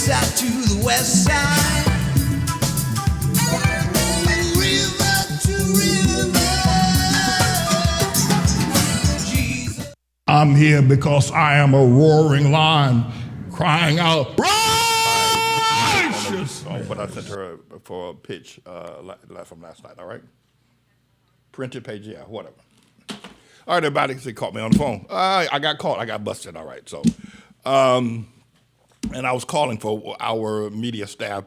side to the west side. I'm here because I am a roaring lion crying out, righteous. But I sent her for a pitch from last night, all right? Printed page, yeah, whatever. All right, everybody, they caught me on the phone. I got caught, I got busted, all right. So, and I was calling for our media staff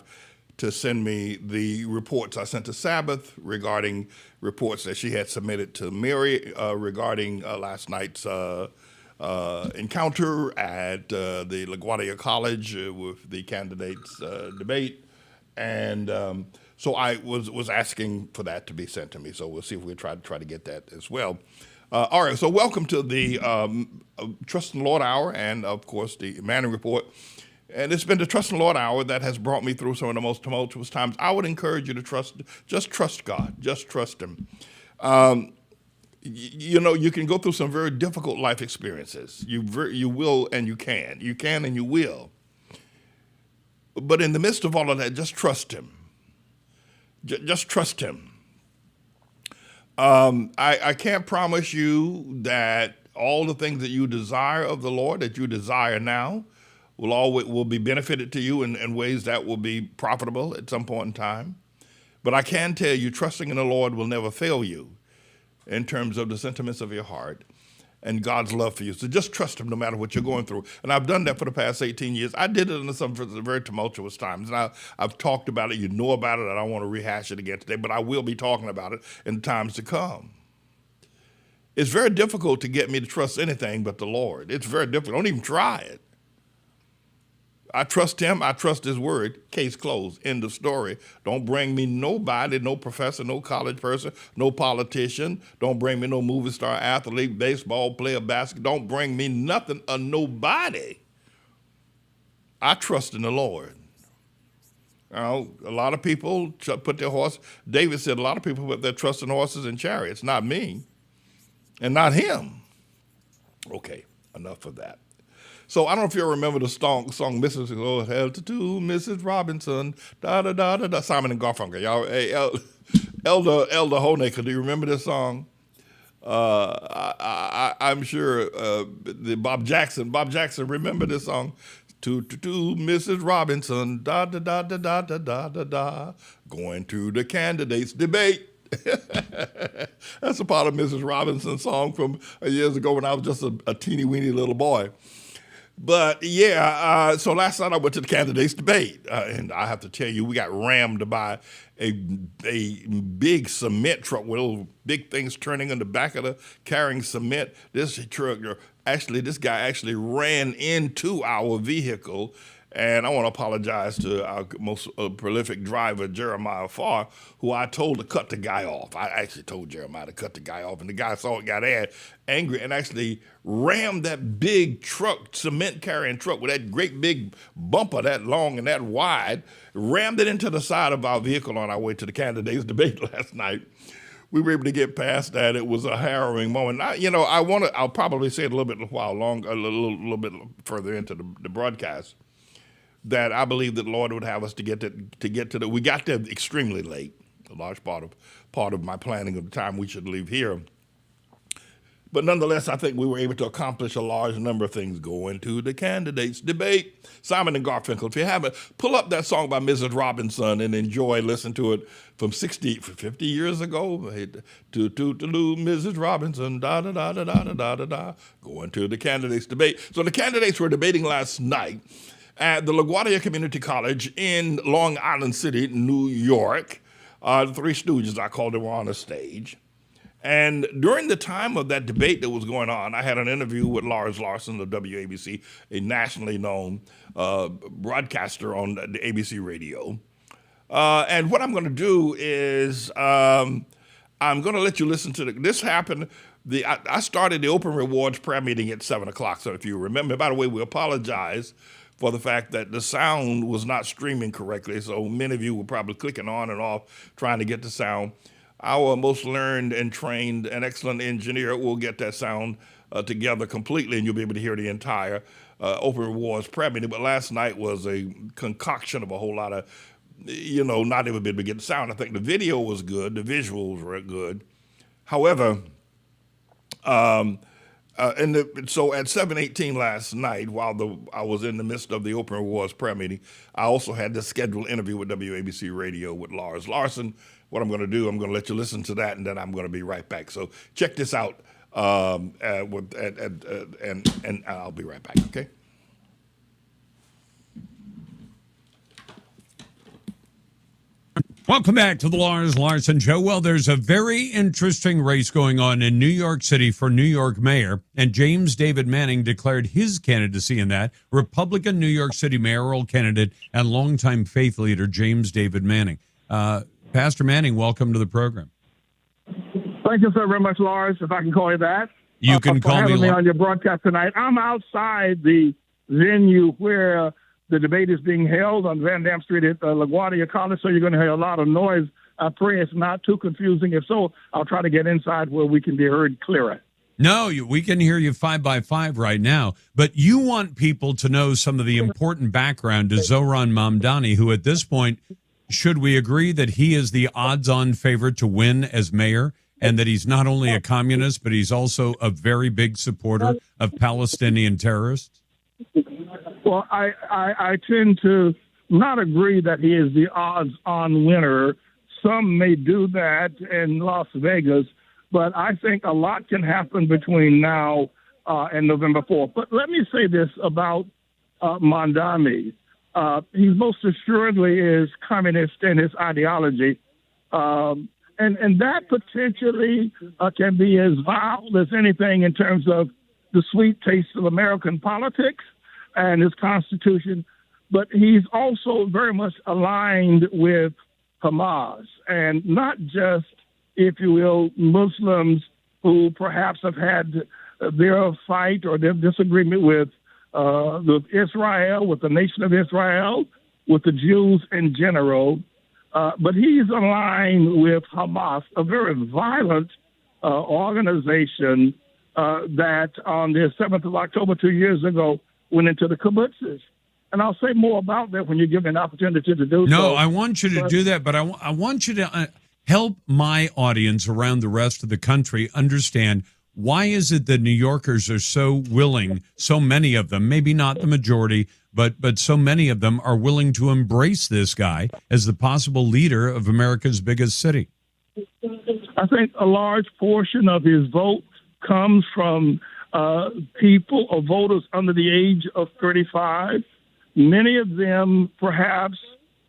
to send me the reports I sent to Sabbath regarding reports that she had submitted to Mary regarding last night's encounter at the LaGuardia College with the candidates debate. And so I was asking for that to be sent to me. So we'll see if we try to get that as well. All right, so welcome to the Trust in the Lord Hour and, of course, the Manning Report. And it's been the Trust in the Lord Hour that has brought me through some of the most tumultuous times. I would encourage you to just trust God, just trust Him. You know, you can go through some very difficult life experiences. You will and you can. You can and you will. But in the midst of all of that, just trust Him. Just trust Him. I can't promise you that all the things that you desire of the Lord, that you desire now, will be benefited to you in ways that will be profitable at some point in time. But I can tell you, trusting in the Lord will never fail you in terms of the sentiments of your heart and God's love for you. So just trust Him no matter what you're going through. And I've done that for the past 18 years. I did it in some very tumultuous times. And I've talked about it. You know about it. I don't want to rehash it again today, but I will be talking about it in times to come. It's very difficult to get me to trust anything but the Lord. It's very difficult. Don't even try it. I trust Him. I trust His word. Case closed. End of story. Don't bring me nobody, no professor, no college person, no politician. Don't bring me no movie star, athlete, baseball player, basketball. Don't bring me nothing or nobody. I trust in the Lord. You know, a lot of people put their horse. David said a lot of people put their trust in horses and chariots. Not me, and not him. Okay, enough of that. So I don't know if you remember the song Mrs. Oh, Hell to Do, Mrs. Robinson, da-da-da-da-da, Simon and Garfunkel. Y'all, hey, Elder Honaker, do you remember this song? I'm sure Bob Jackson, remember this song? To Mrs. Robinson, da-da-da-da-da-da-da-da, going to the candidates debate. That's a part of Mrs. Robinson's song from years ago when I was just a teeny-weeny little boy. But yeah, so last night I went to the candidates debate, and I have to tell you, we got rammed by a big cement truck with those big things turning in the back of carrying cement. This guy actually ran into our vehicle. And I want to apologize to our most prolific driver, Jeremiah Farr, who I told to cut the guy off. I actually told Jeremiah to cut the guy off, and the guy saw it, got angry, and actually rammed that big truck, cement-carrying truck with that great big bumper that long and that wide, rammed it into the side of our vehicle on our way to the candidates debate last night. We were able to get past that. It was a harrowing moment. I'll probably say it a little bit further into the broadcast, that I believe that the Lord would have us to get to the. We got there extremely late. A large part of my planning of the time we should leave here. But nonetheless, I think we were able to accomplish a large number of things. Going to the candidates debate. Simon and Garfunkel. If you haven't, pull up that song by Mrs. Robinson and listen to it from 50 years ago. To Mrs. Robinson, da da da da da da da da. Going to the candidates debate. So the candidates were debating last night at the LaGuardia Community College in Long Island City, New York. The Three Stooges, I called them, were on the stage. And during the time of that debate that was going on, I had an interview with Lars Larson of WABC, a nationally known broadcaster on the ABC radio. And what I'm going to do is I'm going to let you listen to this happened. I started the Open Rewards prayer meeting at 7 o'clock. So if you remember, by the way, we apologize for the fact that the sound was not streaming correctly. So many of you were probably clicking on and off trying to get the sound. Our most learned and trained and excellent engineer will get that sound together completely, and you'll be able to hear the entire open rewards prayer meeting, but last night was a concoction of a whole lot of, not even been able to get the sound. I think the video was good, the visuals were good. However, so at 7:18 last night, while I was in the midst of the Open Rewards prayer meeting, I also had this scheduled interview with WABC Radio with Lars Larson. What I'm going to do, I'm going to let you listen to that, and then I'm going to be right back. So check this out, and I'll be right back. Okay. Welcome back to the Lars Larson Show. Well, there's a very interesting race going on in New York City for New York mayor, and James David Manning declared his candidacy in that. Republican New York City mayoral candidate and longtime faith leader James David Manning. Pastor Manning, welcome to the program. Thank you so very much, Lars, if I can call you that. You can call for having me on your broadcast tonight. I'm outside the venue where the debate is being held on Van Dam Street at LaGuardia College, so you're going to hear a lot of noise. I pray it's not too confusing. If so, I'll try to get inside where we can be heard clearer. No, we can hear you 5 by 5 right now, but you want people to know some of the important background to Zohran Mamdani, who at this point, should we agree that he is the odds-on favorite to win as mayor, and that he's not only a communist, but he's also a very big supporter of Palestinian terrorists? Well, I tend to not agree that he is the odds-on winner. Some may do that in Las Vegas, but I think a lot can happen between now and November 4th. But let me say this about Mamdani. He most assuredly is communist in his ideology, and that potentially can be as vile as anything in terms of the sweet taste of American politics and his Constitution, but he's also very much aligned with Hamas, and not just, if you will, Muslims who perhaps have had their fight or their disagreement with Israel, with the nation of Israel, with the Jews in general, but he's aligned with Hamas, a very violent organization that on the 7th of October 2 years ago went into the kibbutzes. And I'll say more about that when you give me an opportunity to do so. No, I want you to do that, but I want you to help my audience around the rest of the country understand, why is it that New Yorkers are so willing, so many of them, maybe not the majority, but so many of them are willing to embrace this guy as the possible leader of America's biggest city? I think a large portion of his vote comes from people or voters under the age of 35. Many of them perhaps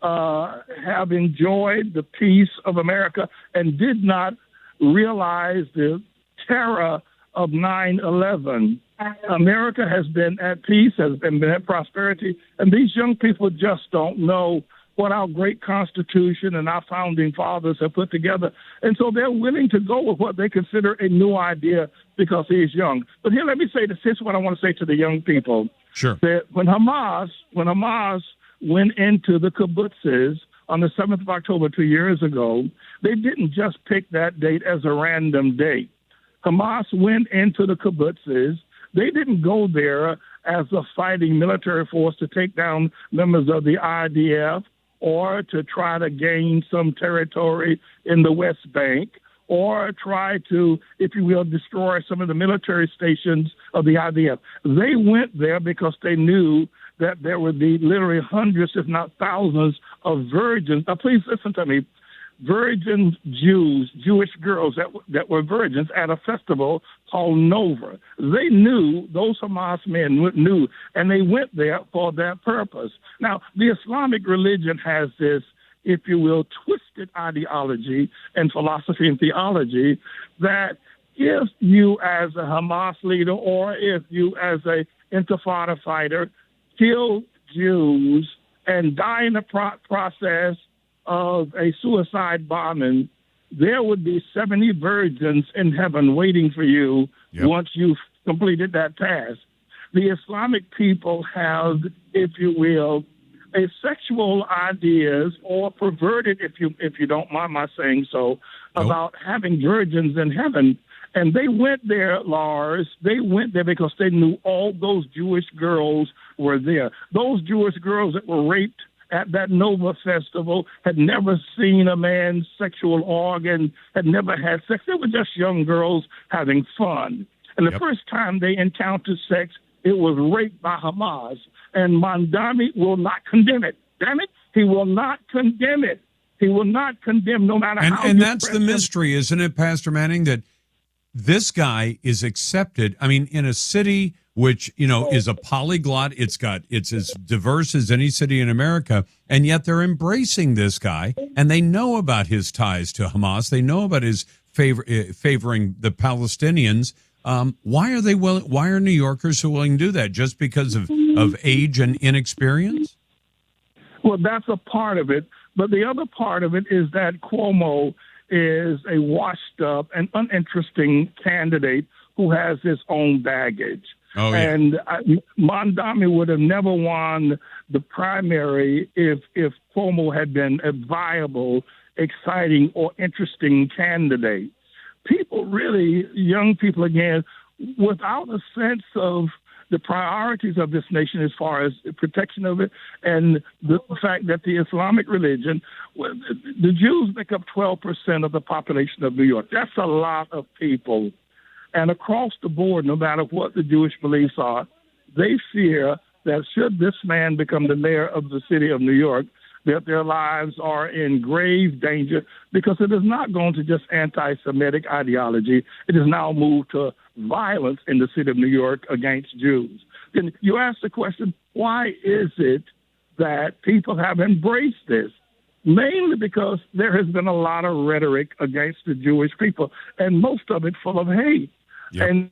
have enjoyed the peace of America and did not realize the terror of 9/11. America has been at peace, has been at prosperity, and these young people just don't know what our great Constitution and our founding fathers have put together. And so they're willing to go with what they consider a new idea because he's young. But here, let me say this. Here's what I want to say to the young people. Sure. That when Hamas went into the kibbutzes on the 7th of October 2 years ago, they didn't just pick that date as a random date. Hamas went into the kibbutzes. They didn't go there as a fighting military force to take down members of the IDF or to try to gain some territory in the West Bank or try to, if you will, destroy some of the military stations of the IDF. They went there because they knew that there would be literally hundreds, if not thousands, of virgins. Now, please listen to me. Virgin Jews, Jewish girls that were virgins at a festival called Nova. They knew, those Hamas men knew, and they went there for that purpose. Now, the Islamic religion has this, if you will, twisted ideology and philosophy and theology that if you as a Hamas leader or if you as a Intifada fighter kill Jews and die in the process of a suicide bombing, there would be 70 virgins in heaven waiting for you once you've completed that task. The Islamic people have, if you will, a sexual ideas or perverted, if you don't mind my saying so, about having virgins in heaven. And they went there, Lars. They went there because they knew all those Jewish girls were there. Those Jewish girls that were raped at that Nova Festival had never seen a man's sexual organ, had never had sex. They were just young girls having fun. And the first time they encountered sex, it was rape by Hamas. And Mamdani will not condemn it. Damn it, he will not condemn it. He will not condemn no matter how. And that's the mystery, isn't it, Pastor Manning, that this guy is accepted. I mean, in a city which, is a polyglot, it's as diverse as any city in America, and yet they're embracing this guy, and they know about his ties to Hamas. They know about his favoring the Palestinians. Why are New Yorkers so willing to do that? Just because of age and inexperience? Well, that's a part of it. But the other part of it is that Cuomo is a washed up and uninteresting candidate who has his own baggage. Oh, yeah. And Mamdani would have never won the primary if Cuomo had been a viable, exciting, or interesting candidate. People really, young people again, without a sense of the priorities of this nation as far as protection of it and the fact that the Islamic religion, the Jews make up 12% of the population of New York. That's a lot of people. And across the board, no matter what the Jewish beliefs are, they fear that should this man become the mayor of the city of New York, that their lives are in grave danger because it is not going to just anti-Semitic ideology. It has now moved to violence in the city of New York against Jews. Then you ask the question, why is it that people have embraced this? Mainly because there has been a lot of rhetoric against the Jewish people, and most of it full of hate. Yep. And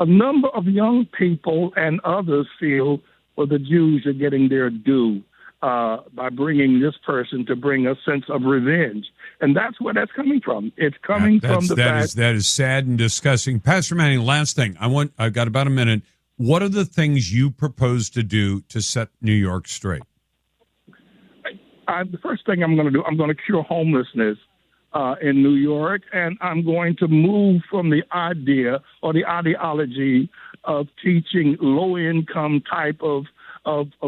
a number of young people and others feel, well, the Jews are getting their due by bringing this person to bring a sense of revenge. And that's where that's coming from. It's coming from the fact... That is sad and disgusting. Pastor Manning, last thing. I've got about a minute. What are the things you propose to do to set New York straight? The first thing I'm going to do, I'm going to cure homelessness in New York, and I'm going to move from the idea or the ideology of teaching low-income type of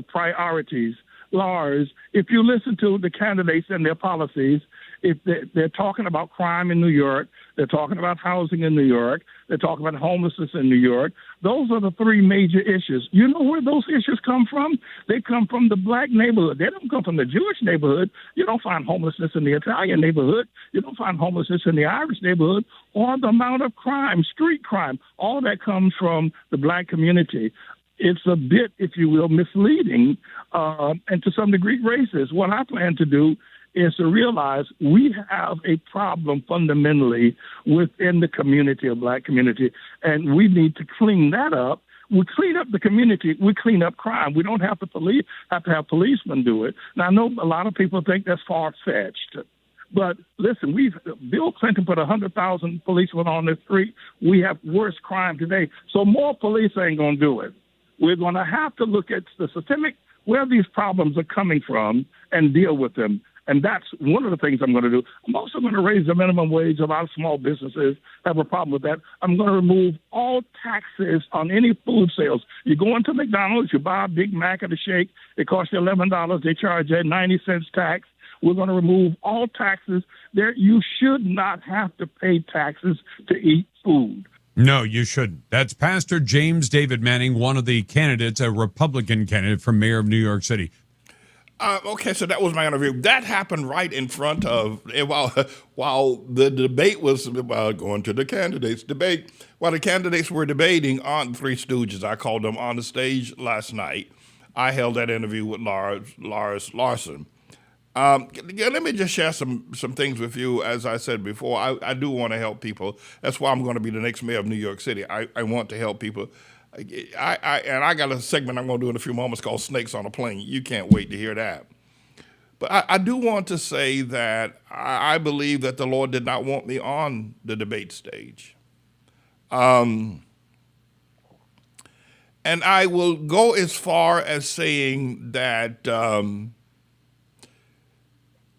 priorities. Lars, if you listen to the candidates and their policies, if they're talking about crime in New York, they're talking about housing in New York, they're talking about homelessness in New York. Those are the three major issues. You know where those issues come from? They come from the black neighborhood. They don't come from the Jewish neighborhood. You don't find homelessness in the Italian neighborhood. You don't find homelessness in the Irish neighborhood or the amount of crime, street crime. All that comes from the black community. It's a bit, if you will, misleading and to some degree racist. What I plan to do is to realize we have a problem fundamentally within the community, of black community, and we need to clean that up. We clean up the community, we clean up crime. We don't have to have policemen do it. Now, I know a lot of people think that's far-fetched. But listen, Bill Clinton put 100,000 policemen on the street. We have worse crime today. So more police ain't going to do it. We're going to have to look at the systemic, where these problems are coming from and deal with them. And that's one of the things I'm going to do. I'm also going to raise the minimum wage. A lot of small businesses have a problem with that. I'm going to remove all taxes on any food sales. You go into McDonald's, you buy a Big Mac and a shake. It costs you $11. They charge you 90 cents tax. We're going to remove all taxes. There, you should not have to pay taxes to eat food. No, you shouldn't. That's Pastor James David Manning, one of the candidates, a Republican candidate for mayor of New York City. Okay, so that was my interview. That happened right in front of, while the debate was going to the candidates debate, while the candidates were debating on Three Stooges, I called them, on the stage last night. I held that interview with Lars Larson. Let me just share some things with you. As I said before, I do want to help people. That's why I'm going to be the next mayor of New York City. I want to help people. I got a segment I'm going to do in a few moments called Snakes on a Plane. You can't wait to hear that. But I do want to say that I believe that the Lord did not want me on the debate stage. And I will go as far as saying that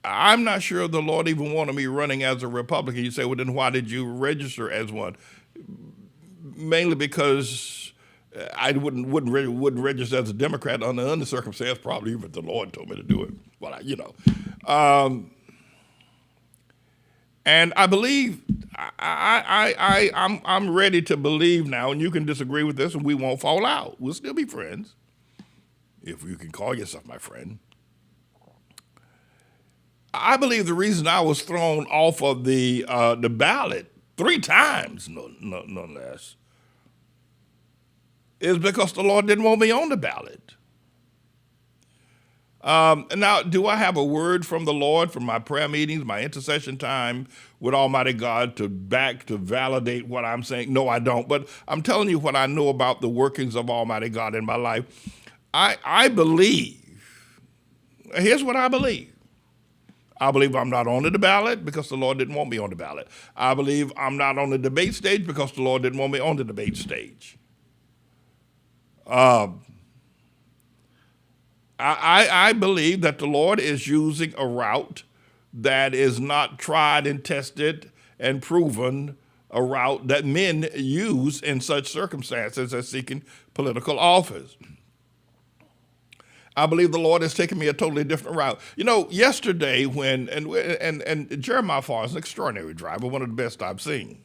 I'm not sure the Lord even wanted me running as a Republican. You say, well, then why did you register as one? Mainly because I wouldn't register as a Democrat under any circumstance. Probably even if the Lord told me to do it. Well, and I believe I'm ready to believe now. And you can disagree with this, and we won't fall out. We'll still be friends, if you can call yourself my friend. I believe the reason I was thrown off of the ballot 3 times, no less, is because the Lord didn't want me on the ballot. And now, do I have a word from the Lord from my prayer meetings, my intercession time with Almighty God to validate what I'm saying? No, I don't. But I'm telling you what I know about the workings of Almighty God in my life. I believe, here's what I believe. I believe I'm not on the ballot because the Lord didn't want me on the ballot. I believe I'm not on the debate stage because the Lord didn't want me on the debate stage. I believe that the Lord is using a route that is not tried and tested and proven, a route that men use in such circumstances as seeking political office. I believe the Lord has taken me a totally different route. Yesterday and Jeremiah Farr is an extraordinary driver, one of the best I've seen.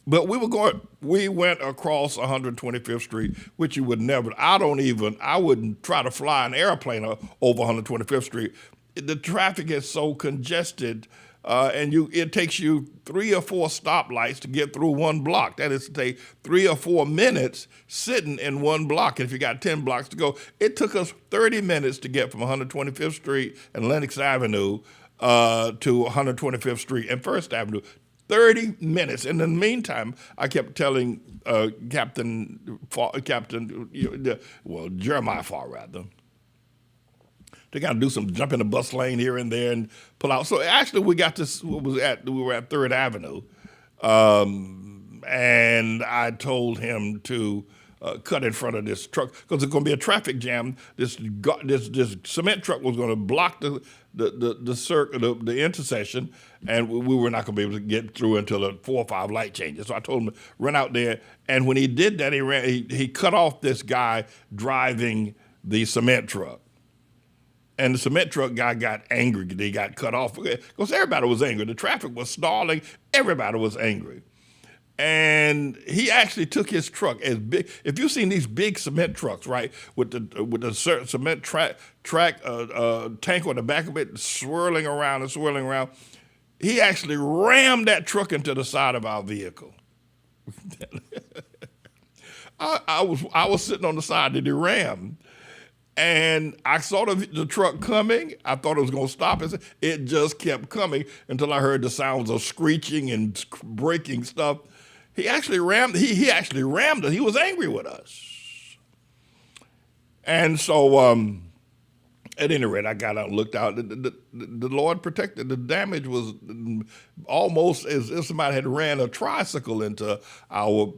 But we went across 125th Street, which you would never, I wouldn't try to fly an airplane over 125th Street. The traffic is so congested, and it takes you 3 or 4 stoplights to get through one block. That is to say, 3 or 4 minutes sitting in one block. And if you got 10 blocks to go, it took us 30 minutes to get from 125th Street and Lenox Avenue to 125th Street and First Avenue. 30 minutes. And in the meantime, I kept telling Jeremiah Farr, rather, to kind of do some jump in the bus lane here and there and pull out. So actually, we were at 3rd Avenue, and I told him to cut in front of this truck because there's going to be a traffic jam. This cement truck was going to block the intersection, and we were not going to be able to get through until the 4 or 5 light changes. So I told him to run out there, and when he did that, he cut off this guy driving the cement truck. And the cement truck guy got angry. They got cut off because everybody was angry. The traffic was stalling. Everybody was angry. And he actually took his truck as big. If you've seen these big cement trucks, right, with the cement tank on the back of it, swirling around, he actually rammed that truck into the side of our vehicle. I was sitting on the side that he rammed, and I saw the truck coming. I thought it was going to stop. It just kept coming until I heard the sounds of screeching and breaking stuff. He actually rammed. He actually rammed us. He was angry with us. And so, at any rate, I got out and looked out. The Lord protected. The damage was almost as if somebody had ran a tricycle into our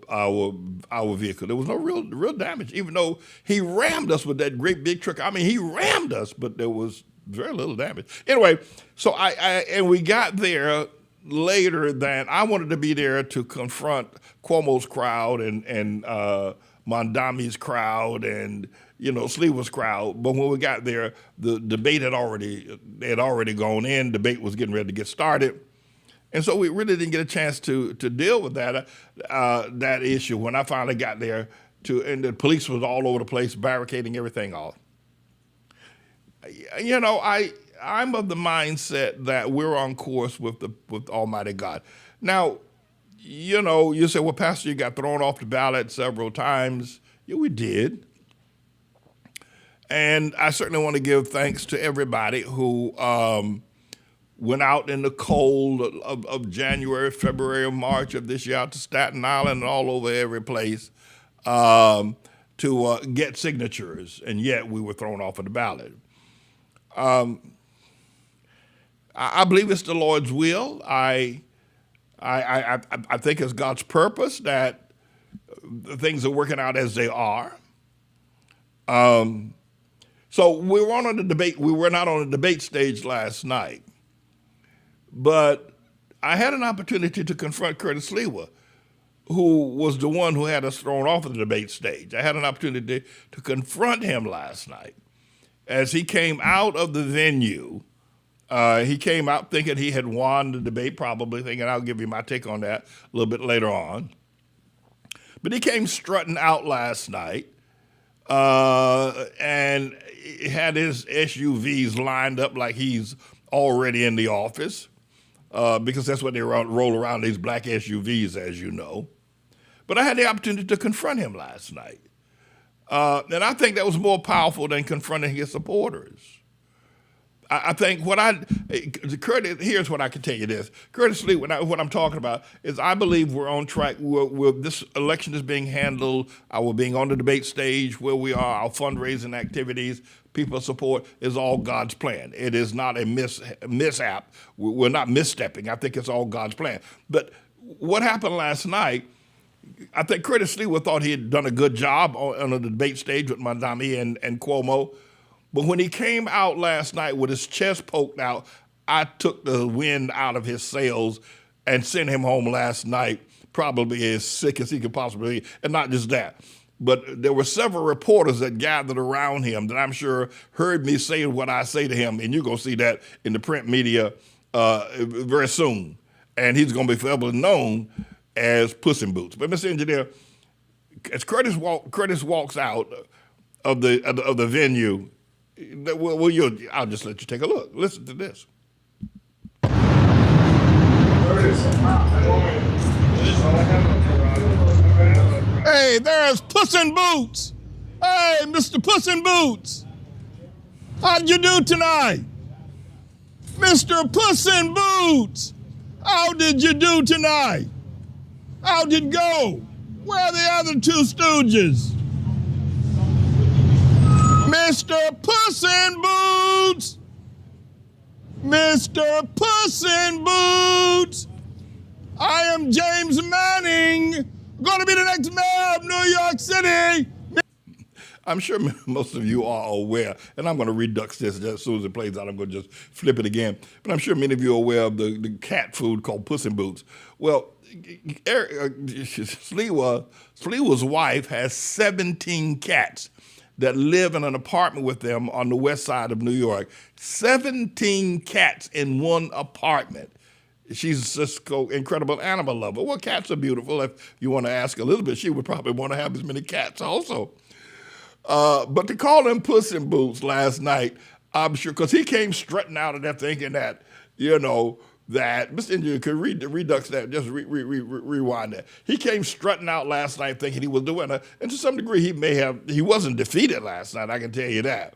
vehicle. There was no real damage, even though he rammed us with that great big truck. I mean, he rammed us, but there was very little damage. Anyway, so and we got there later than I wanted to be there to confront Cuomo's crowd and Mondami's crowd and Sleever's crowd. But when we got there, the debate had already gone in. Debate was getting ready to get started, and so we really didn't get a chance to deal with that issue. When I finally got there, and the police was all over the place, barricading everything off. I'm of the mindset that we're on course with Almighty God. Now, you say, well, Pastor, you got thrown off the ballot several times. Yeah, we did. And I certainly want to give thanks to everybody who went out in the cold of January, February, or March of this year out to Staten Island and all over every place to get signatures, and yet we were thrown off of the ballot. I believe it's the Lord's will. I think it's God's purpose that things are working out as they are. So we were on the debate. We were not on the debate stage last night, but I had an opportunity to confront Curtis Lewa, who was the one who had us thrown off of the debate stage. I had an opportunity to confront him last night as he came out of the venue. He came out thinking he had won the debate, probably thinking I'll give you my take on that a little bit later on. But he came strutting out last night and had his SUVs lined up like he's already in the office, because that's what they roll around, these black SUVs, as you know. But I had the opportunity to confront him last night. And I think that was more powerful than confronting his supporters. I think Curtis, here's what I can tell you this. Curtis Lee, what I'm talking about is I believe we're on track. This election is being handled, we're being on the debate stage, where we are, our fundraising activities, people support is all God's plan. It is not a mishap. We're not misstepping. I think it's all God's plan. But what happened last night, I think Curtis Lee thought he had done a good job on the debate stage with Mamdani and Cuomo. But when he came out last night with his chest poked out, I took the wind out of his sails and sent him home last night, probably as sick as he could possibly be. And not just that, but there were several reporters that gathered around him that I'm sure heard me say what I say to him, and you're going to see that in the print media very soon. And he's going to be forever known as Puss in Boots. But Mr. Engineer, as Curtis walks out of the venue, I'll just let you take a look. Listen to this. Hey, there's Puss in Boots. Hey, Mr. Puss in Boots. How'd you do tonight? Mr. Puss in Boots. How did you do tonight? How'd it go? Where are the other two stooges? Mr. Puss in Boots! Mr. Puss in Boots! I am James Manning, going to be the next mayor of New York City. I'm sure most of you are aware, and I'm going to redux this just as soon as it plays out. I'm going to just flip it again. But I'm sure many of you are aware of the cat food called Puss in Boots. Well, Sliwa's wife has 17 cats that live in an apartment with them on the west side of New York. 17 cats in one apartment. She's just an incredible animal lover. Well, cats are beautiful. If you want to ask Elizabeth, she would probably want to have as many cats also. But to call him Puss in Boots last night, I'm sure, because he came strutting out of there thinking that, that, Mr. Engineer, could redux that, just rewind that. He came strutting out last night thinking he was the winner, and to some degree he wasn't defeated last night, I can tell you that.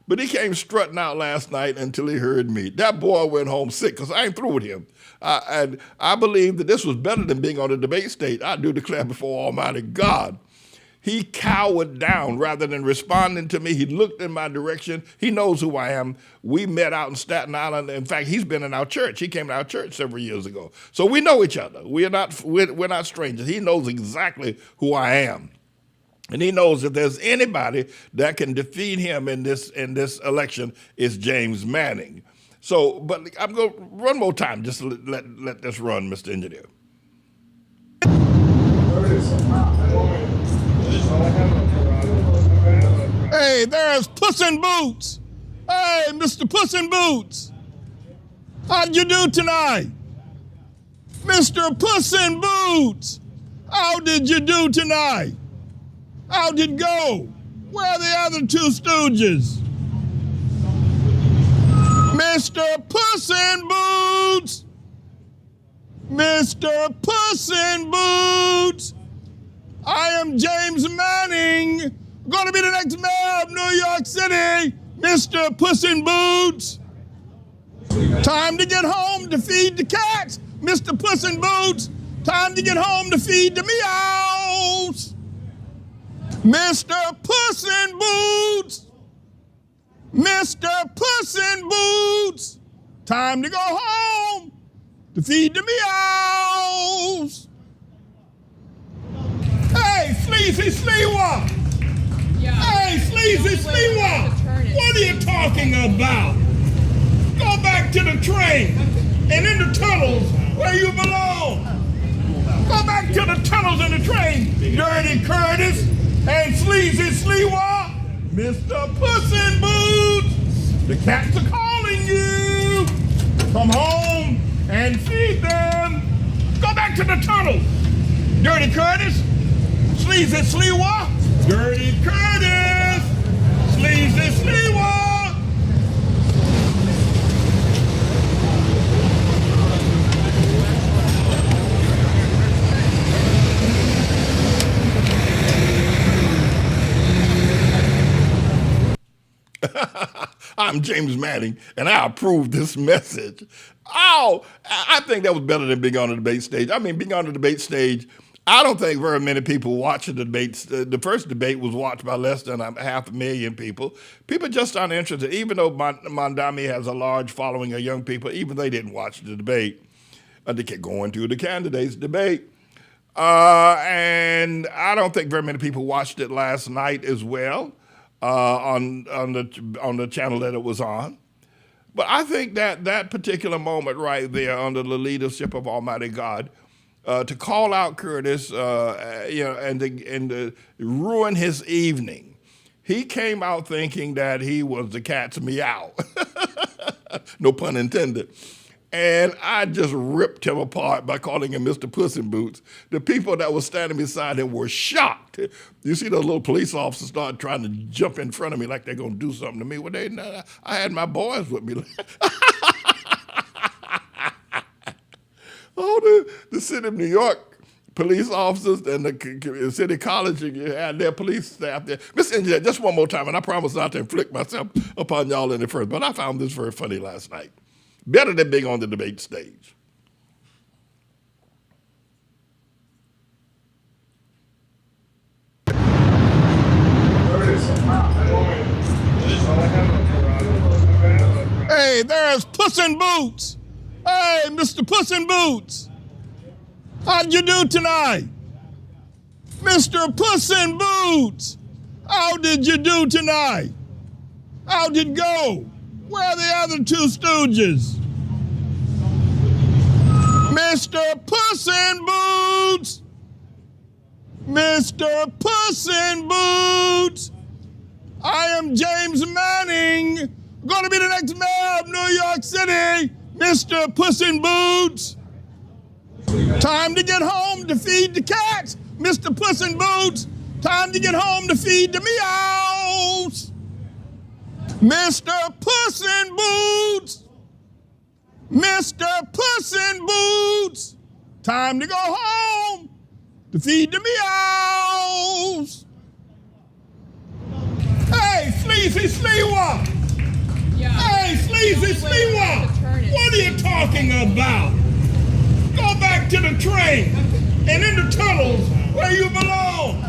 But he came strutting out last night until he heard me. That boy went home sick, because I ain't through with him. And I believe that this was better than being on the debate stage. I do declare before Almighty God. He cowered down rather than responding to me. He looked in my direction. He knows who I am. We met out in Staten Island. In fact, he's been in our church. He came to our church several years ago. So we know each other. We're not strangers. He knows exactly who I am. And he knows if there's anybody that can defeat him in this election, it's James Manning. So, but I'm going to run more time. Just let this run, Mr. Engineer. Hey, there's Puss in Boots. Hey, Mr. Puss in Boots. How'd you do tonight? Mr. Puss in Boots. How did you do tonight? How'd it go? Where are the other two stooges? Mr. Puss in Boots. Mr. Puss in Boots. I am James Manning, going to be the next mayor of New York City, Mr. Puss in Boots. Time to get home to feed the cats, Mr. Puss in Boots. Time to get home to feed the meows. Mr. Puss in Boots. Mr. Puss in Boots. Time to go home to feed the meows. Hey, Sleazy Sliwa! Yeah. Hey, Sleazy Sliwa! What are you talking about? Go back to the train and in the tunnels where you belong. Go back to the tunnels and the train, Dirty Curtis and Sleazy Sleewa, Mr. Puss in Boots. The cats are calling you. Come home and feed them. Go back to the tunnels, Dirty Curtis, Sleazy Sleewa, Dirty Curtis, Sleazy Sleewa. I'm James Manning, and I approve this message. Oh, I think that was better than being on the debate stage. I mean, being on the debate stage, I don't think very many people watch the debates. The first debate was watched by less than 500,000 people. People just aren't interested, even though Mondami has a large following of young people, even they didn't watch the debate. They kept going to the candidates' debate. And I don't think very many people watched it last night as well. On the channel that it was on. But I think that particular moment right there under the leadership of Almighty God, to call out Curtis, and to ruin his evening. He came out thinking that he was the cat's meow. No pun intended. And I just ripped him apart by calling him Mr. Puss in Boots. The people that were standing beside him were shocked. You see those little police officers start trying to jump in front of me like they're going to do something to me. Well, I had my boys with me. Oh, the city of New York police officers and the city college had their police staff there. Mr. Engineer, just one more time, and I promise not to inflict myself upon y'all any further, but I found this very funny last night. Better than being on the debate stage. Hey, there's Puss in Boots. Hey, Mr. Puss in Boots. How'd you do tonight? Mr. Puss in Boots. How did you do tonight? How'd it go? Where are the other two stooges? Mr. Puss in Boots! Mr. Puss in Boots! I am James Manning, going to be the next mayor of New York City, Mr. Puss in Boots. Time to get home to feed the cats, Mr. Puss in Boots. Time to get home to feed the meows. Mr. Puss in Boots! Mr. Puss in Boots! Time to go home to feed the meows! Hey, Sleazy Sleewa! Hey, Sleazy Sleewa! What are you talking about? Go back to the train and in the tunnels where you belong!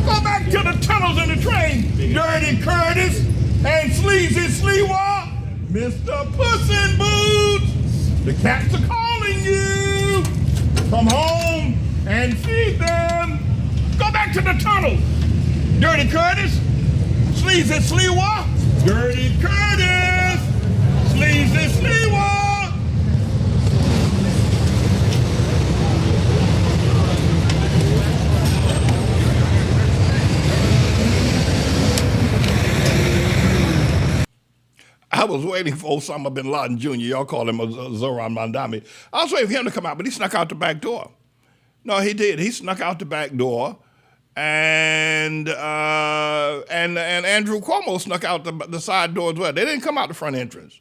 Go back to the tunnels and the train, Dirty Curtis! And Sleazy Sleewa, Mr. Puss in Boots. The cats are calling you. Come home and feed them. Go back to the tunnel. Dirty Curtis, Sleazy Sleewa, Dirty Curtis, Sleazy Sleewa. I was waiting for Osama bin Laden Jr., y'all call him Zoran Mondami. I was waiting for him to come out, but he snuck out the back door. No, he did. He snuck out the back door, and Andrew Cuomo snuck out the side door as well. They didn't come out the front entrance.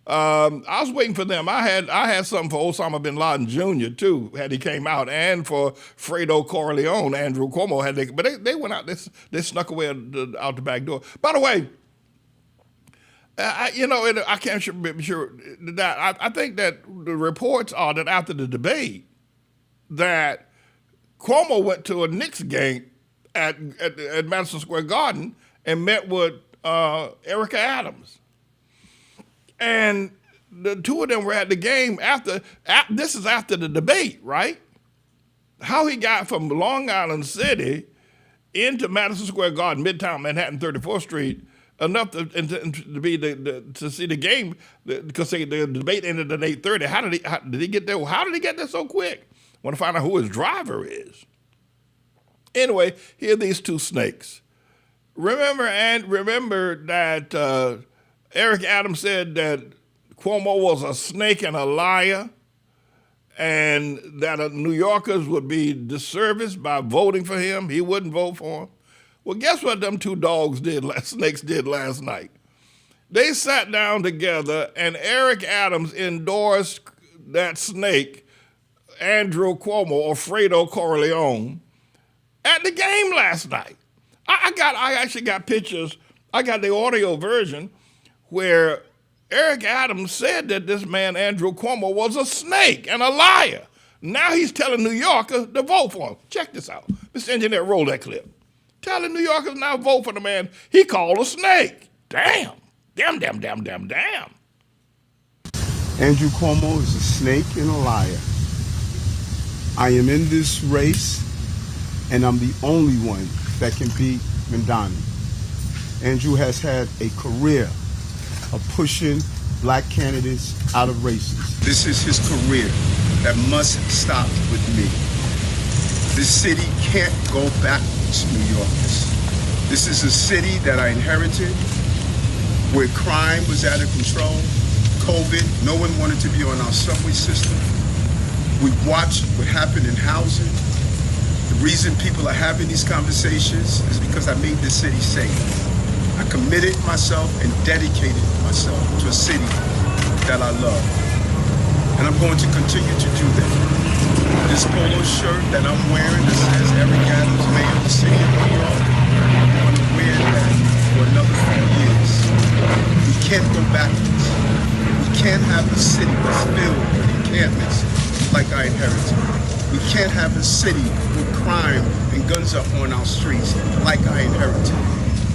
I was waiting for them. I had something for Osama bin Laden Jr. too, had he came out, and for Fredo Corleone, Andrew Cuomo had but they went out. They snuck away out the back door. By the way. I can't be sure that I think that the reports are that after the debate, that Cuomo went to a Knicks game at Madison Square Garden and met with Erica Adams, and the two of them were at the game after. This is after the debate, right? How he got from Long Island City into Madison Square Garden, Midtown Manhattan, 34th Street. enough to be to see the game, because the debate ended at 8:30. How did he get there? How did he get there so quick? Want to find out who his driver is. Anyway, here are these two snakes. Remember that Eric Adams said that Cuomo was a snake and a liar, and that New Yorkers would be disserviced by voting for him. He wouldn't vote for him. Well, guess what them two snakes did last night? They sat down together, and Eric Adams endorsed that snake, Andrew Cuomo, or Fredo Corleone, at the game last night. I actually got pictures. I got the audio version where Eric Adams said that this man, Andrew Cuomo, was a snake and a liar. Now he's telling New Yorkers to vote for him. Check this out. Mr. Engineer, roll that clip. Telling New Yorkers now vote for the man he called a snake. Damn. Damn. Andrew Cuomo is a snake and a liar. I am in this race, and I'm the only one that can beat Mamdani. Andrew has had a career of pushing black candidates out of races. This is his career that must stop with me. This city can't go backwards, New Yorkers. This is a city that I inherited, where crime was out of control, COVID, no one wanted to be on our subway system. We watched what happened in housing. The reason people are having these conversations is because I made this city safe. I committed myself and dedicated myself to a city that I love. And I'm going to continue to do that. This polo shirt that I'm wearing that says Eric Adams, Mayor of the City of New York, I'm going to wear that for another 4 years. We can't go backwards. We can't have a city that's filled with encampments like I inherited. We can't have a city where crime and guns are on our streets like I inherited.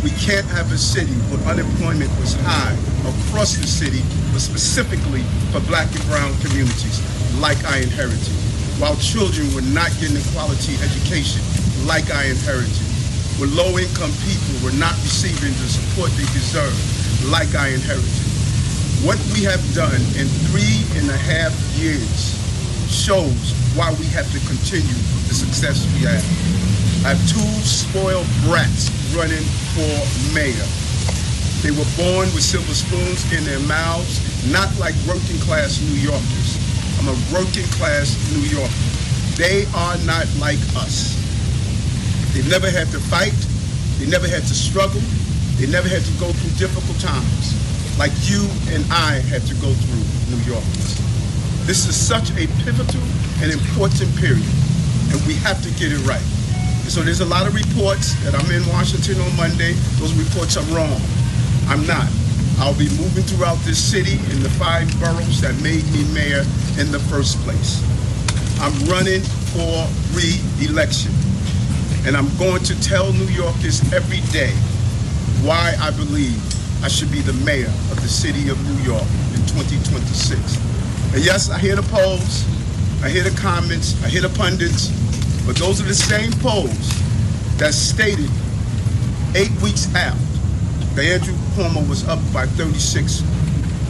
We can't have a city where unemployment was high across the city, but specifically for black and brown communities like I inherited. While children were not getting a quality education like I inherited. Where low-income people were not receiving the support they deserve like I inherited. What we have done in 3.5 years shows why we have to continue the success we have. I have two spoiled brats running for mayor. They were born with silver spoons in their mouths, not like working class New Yorkers. I'm a working class New Yorker. They are not like us. They never had to fight. They never had to struggle. They never had to go through difficult times like you and I had to go through, New Yorkers. This is such a pivotal and important period, and we have to get it right. So there's a lot of reports that I'm in Washington on Monday. Those reports are wrong. I'm not. I'll be moving throughout this city in the 5 boroughs that made me mayor in the first place. I'm running for re-election, and I'm going to tell New Yorkers every day why I believe I should be the mayor of the city of New York in 2026. And yes, I hear the polls, I hear the comments, I hear the pundits, but those are the same polls that stated 8 weeks out that Andrew Cuomo was up by 36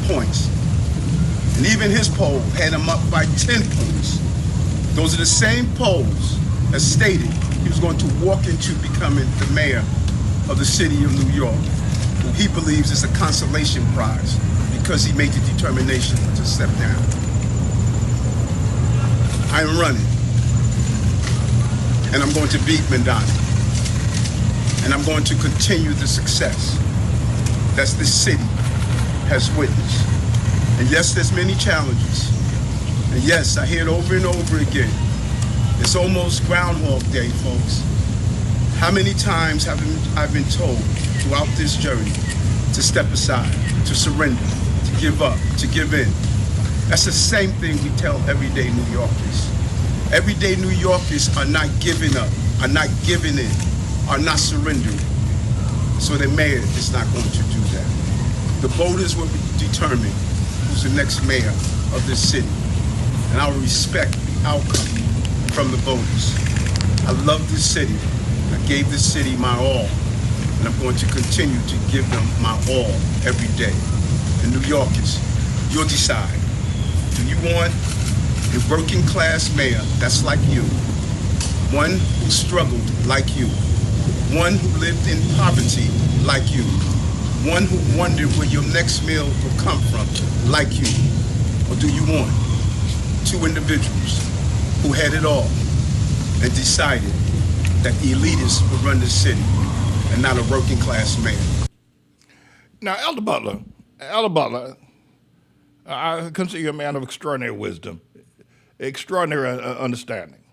points. And even his poll had him up by 10 points. Those are the same polls that stated he was going to walk into becoming the mayor of the city of New York, who he believes is a consolation prize because he made the determination to step down. I'm running, and I'm going to beat Mamdani, and I'm going to continue the success that this city has witnessed. And yes, there's many challenges. And yes, I hear it over and over again. It's almost Groundhog Day, folks. How many times have I been told throughout this journey to step aside, to surrender, to give up, to give in? That's the same thing we tell everyday New Yorkers. Everyday New Yorkers are not giving up, are not giving in, are not surrendering. So the mayor is not going to do that. The voters will determine who's the next mayor of this city. And I will respect the outcome from the voters. I love this city. I gave this city my all. and I'm going to continue to give them my all every day. And New Yorkers, you'll decide. Do you want a working class mayor that's like you? One who struggled like you? One who lived in poverty like you? One who wondered where your next meal will come from like you? Or do you want two individuals who had it all and decided that the elitists would run the city and not a working class man? Now, Elder Butler, I consider you a man of extraordinary wisdom, extraordinary understanding.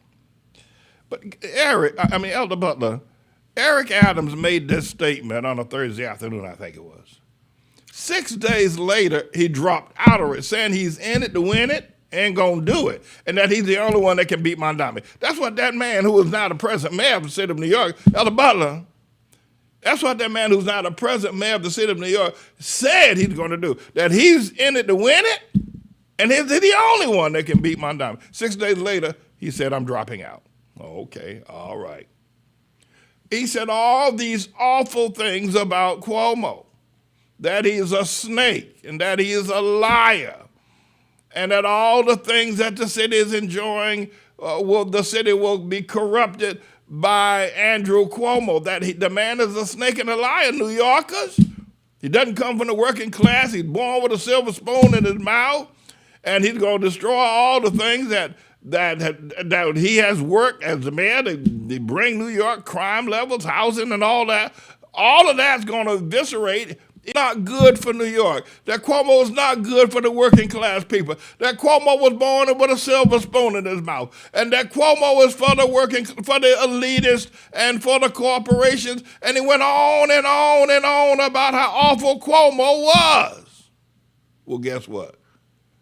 But Elder Butler, Eric Adams made this statement on a Thursday afternoon, I think it was. 6 days later, he dropped out of it, saying he's in it to win it and gonna do it, and that he's the only one that can beat Mondami. That's what that man who is now the present mayor of the city of New York, Elder Butler, that's what that man who's now the present mayor of the city of New York said he's going to do, that he's in it to win it, and he's the only one that can beat Mondami. 6 days later, he said, I'm dropping out. Okay, all right. He said all these awful things about Cuomo, that he is a snake and that he is a liar, and that all the things that the city is enjoying, the city will be corrupted by Andrew Cuomo, that the man is a snake and a liar, New Yorkers. He doesn't come from the working class. He's born with a silver spoon in his mouth, and he's going to destroy all the things that he has worked as the mayor to bring New York crime levels, housing, and all that. All of that's going to eviscerate. It's not good for New York. That Cuomo is not good for the working class people. That Cuomo was born with a silver spoon in his mouth. And that Cuomo is for the elitists and for the corporations. And he went on and on and on about how awful Cuomo was. Well, guess what?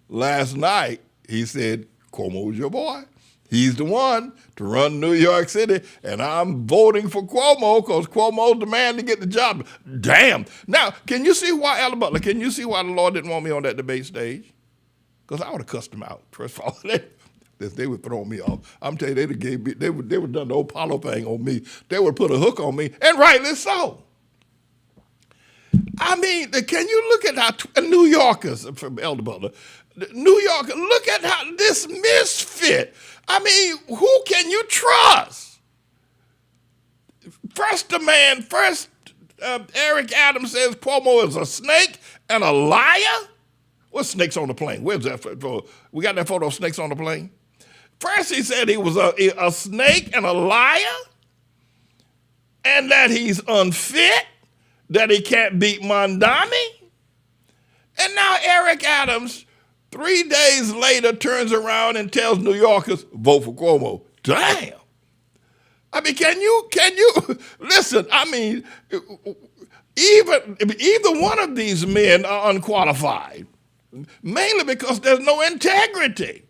Last night, he said, Cuomo's your boy. He's the one to run New York City, and I'm voting for Cuomo because Cuomo's the man to get the job. Damn. Now, can you see why, Elder Butler, can you see why the Lord didn't want me on that debate stage? Because I would have cussed him out. First of all, they would throw me off. I'm telling you, they would have done the old Apollo thing on me. They would put a hook on me, and rightly so. I mean, can you look at how New Yorkers, from Elder Butler, New Yorkers, look at how this misfit. I mean, who can you trust? First, Eric Adams says Cuomo is a snake and a liar. What's snakes on the plane? Where's that for? We got that photo of snakes on the plane. First, he said he was a snake and a liar, and that he's unfit, that he can't beat Mondami. And now Eric Adams, 3 days later, turns around and tells New Yorkers, vote for Cuomo. Damn. I mean, can you listen? I mean, either one of these men are unqualified, mainly because there's no integrity.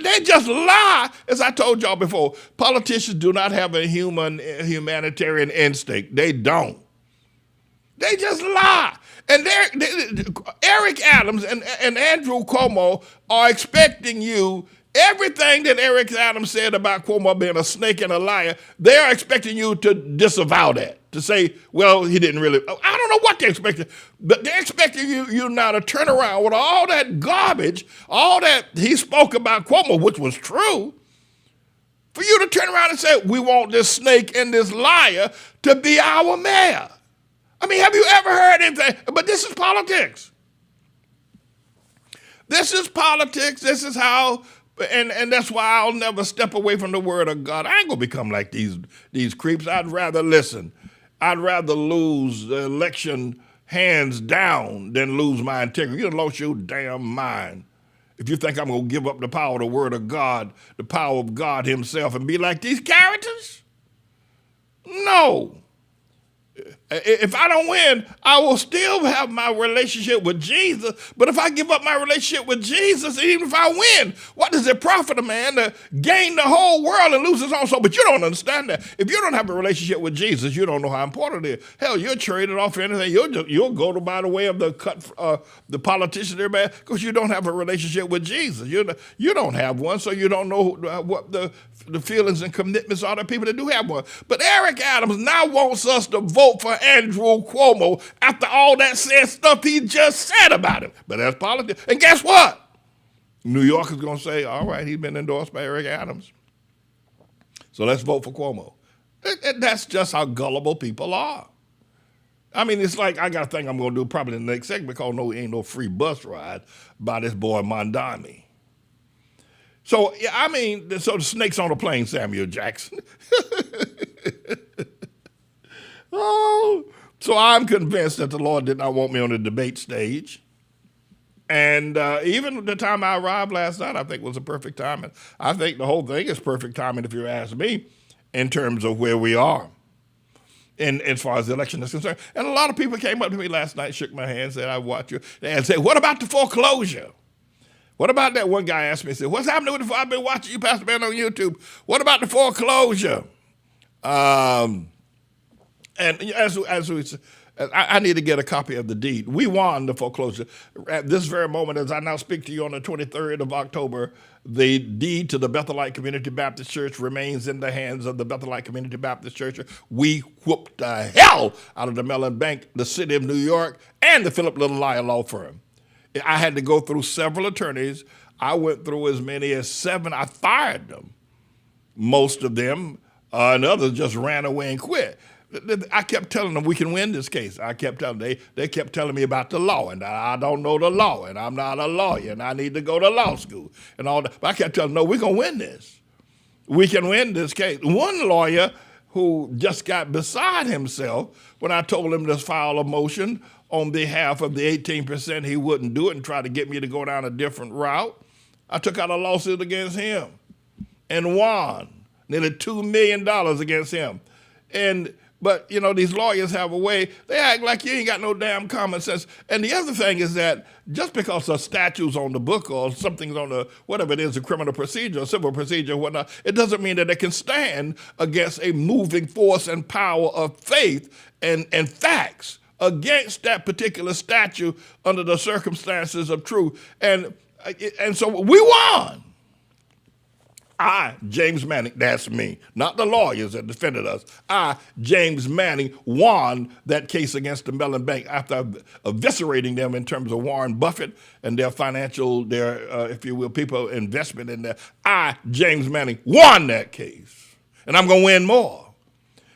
They just lie. As I told y'all before, politicians do not have a humanitarian instinct. They don't. They just lie. And Eric Adams and Andrew Cuomo are expecting you, everything that Eric Adams said about Cuomo being a snake and a liar, they are expecting you to disavow that, to say, well, he didn't really. I don't know what they're expecting, but they're expecting you now to turn around with all that garbage, all that he spoke about Cuomo, which was true, for you to turn around and say, we want this snake and this liar to be our mayor. I mean, have you ever heard anything? But this is politics. This is politics. This is how, and that's why I'll never step away from the word of God. I ain't gonna become like these creeps. I'd rather listen. I'd rather lose the election hands down than lose my integrity. You done lost your damn mind if you think I'm gonna give up the power of the word of God, the power of God himself, and be like these characters. No. If I don't win, I will still have my relationship with Jesus. But if I give up my relationship with Jesus, even if I win, what does it profit a man to gain the whole world and lose his own soul? But you don't understand that. If you don't have a relationship with Jesus, you don't know how important it is. Hell, you'll trade it off for anything. You'll go to by the way of the politicians, everybody, because you don't have a relationship with Jesus. You don't have one, so you don't know what the feelings and commitments are to people that do have one. But Eric Adams now wants us to vote for Andrew Cuomo after all that said stuff he just said about him. But that's politics. And guess what? New York is going to say, all right, he's been endorsed by Eric Adams, so let's vote for Cuomo. That's just how gullible people are. I mean, it's like I got a thing I'm going to do probably in the next segment called Ain't No Free Bus Ride by this boy Mondani. So, yeah, I mean, so the snake's on the plane, Samuel Jackson. Oh, so I'm convinced that the Lord did not want me on the debate stage. And even the time I arrived last night, I think was a perfect timing. I think the whole thing is perfect timing, if you ask me, in terms of where we are. And as far as the election is concerned. And a lot of people came up to me last night, shook my hand, said, I watch you, and said, what about the foreclosure? What about that? One guy asked me, said, what's happening with the I've been watching you, Pastor Ben, on YouTube. What about the foreclosure? And I need to get a copy of the deed. We won the foreclosure. At this very moment, as I now speak to you on the 23rd of October, the deed to the Bethelite Community Baptist Church remains in the hands of the Bethelite Community Baptist Church. We whooped the hell out of the Mellon Bank, the city of New York, and the Philip Little Liar law firm. I had to go through several attorneys. I went through as many as 7. I fired them, most of them, and others just ran away and quit. I kept telling them we can win this case. I kept telling them, they kept telling me about the law, and I don't know the law, and I'm not a lawyer, and I need to go to law school, and all that. But I kept telling them, no, we're going to win this. We can win this case. One lawyer who just got beside himself when I told him to file a motion on behalf of the 18%, he wouldn't do it and try to get me to go down a different route. I took out a lawsuit against him and won nearly $2 million against him. But, you know, these lawyers have a way, they act like you ain't got no damn common sense. And the other thing is that just because a statute's on the book or something's on the, whatever it is, a criminal procedure, a civil procedure, whatnot, it doesn't mean that it can stand against a moving force and power of faith and facts against that particular statute under the circumstances of truth. And so we won. I, James Manning, that's me, not the lawyers that defended us. I, James Manning, won that case against the Mellon Bank after eviscerating them in terms of Warren Buffett and their financial, if you will, people investment in there. I, James Manning, won that case. And I'm going to win more.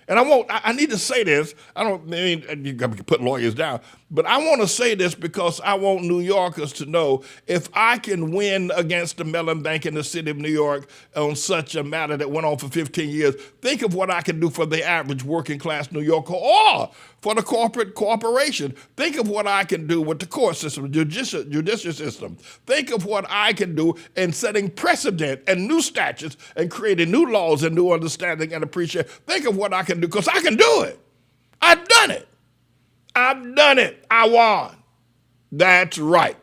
And I need to say this. I don't mean you got to put lawyers down, but I want to say this because I want New Yorkers to know if I can win against the Mellon Bank in the city of New York on such a matter that went on for 15 years, think of what I can do for the average working class New Yorker or for the corporate corporation. Think of what I can do with the court system, the judicial system. Think of what I can do in setting precedent and new statutes and creating new laws and new understanding and appreciation. Think of what I can do, because I can do it. I've done it. I've done it. I won. That's right.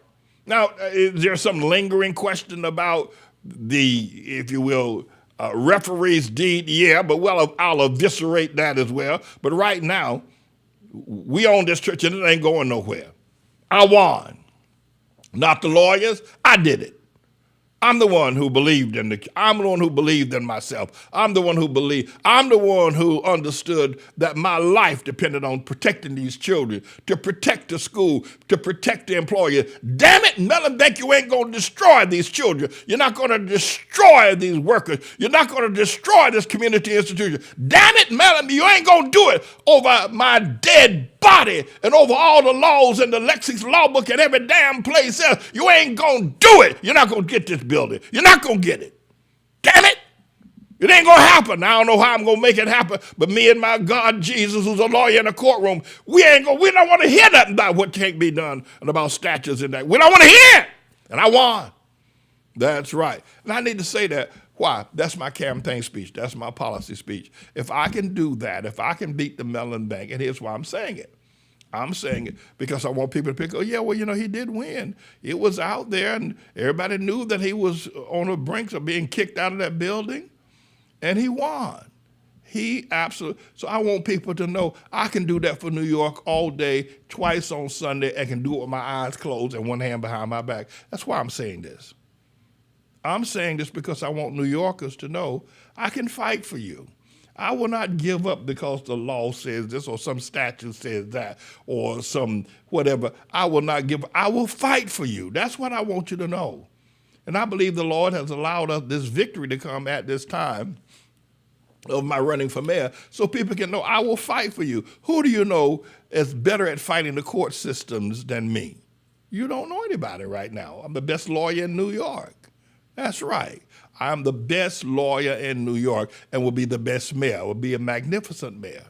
Now, is there some lingering question about the, if you will, referee's deed? Yeah, but well, I'll eviscerate that as well. But right now, we own this church and it ain't going nowhere. I won. Not the lawyers. I did it. I'm the one who believed I'm the one who believed in myself. I'm the one who understood that my life depended on protecting these children, to protect the school, to protect the employer. Damn it, Mellon Bank, you ain't going to destroy these children. You're not going to destroy these workers. You're not going to destroy this community institution. Damn it, Mellon, you ain't going to do it over my dead body and over all the laws in the Lexington law book and every damn place else. You ain't going to do it. You're not going to get this building. You're not going to get it. Damn it. It ain't going to happen. I don't know how I'm going to make it happen, but me and my God, Jesus, who's a lawyer in a courtroom, we don't want to hear nothing about what can't be done and about statutes and that. We don't want to hear it. And I won. That's right. And I need to say that Why? That's my campaign speech. That's my policy speech. If I can do that, if I can beat the Mellon Bank, and here's why I'm saying it. I'm saying it because I want people to pick, oh, yeah, well, he did win. It was out there, and everybody knew that he was on the brink of being kicked out of that building, and he won. He absolutely. So I want people to know I can do that for New York all day, twice on Sunday, and can do it with my eyes closed and one hand behind my back. That's why I'm saying this. I'm saying this because I want New Yorkers to know I can fight for you. I will not give up because the law says this or some statute says that or some whatever. I will not give up. I will fight for you. That's what I want you to know. And I believe the Lord has allowed us this victory to come at this time of my running for mayor so people can know I will fight for you. Who do you know is better at fighting the court systems than me? You don't know anybody right now. I'm the best lawyer in New York. That's right. I'm the best lawyer in New York and will be the best mayor, will be a magnificent mayor.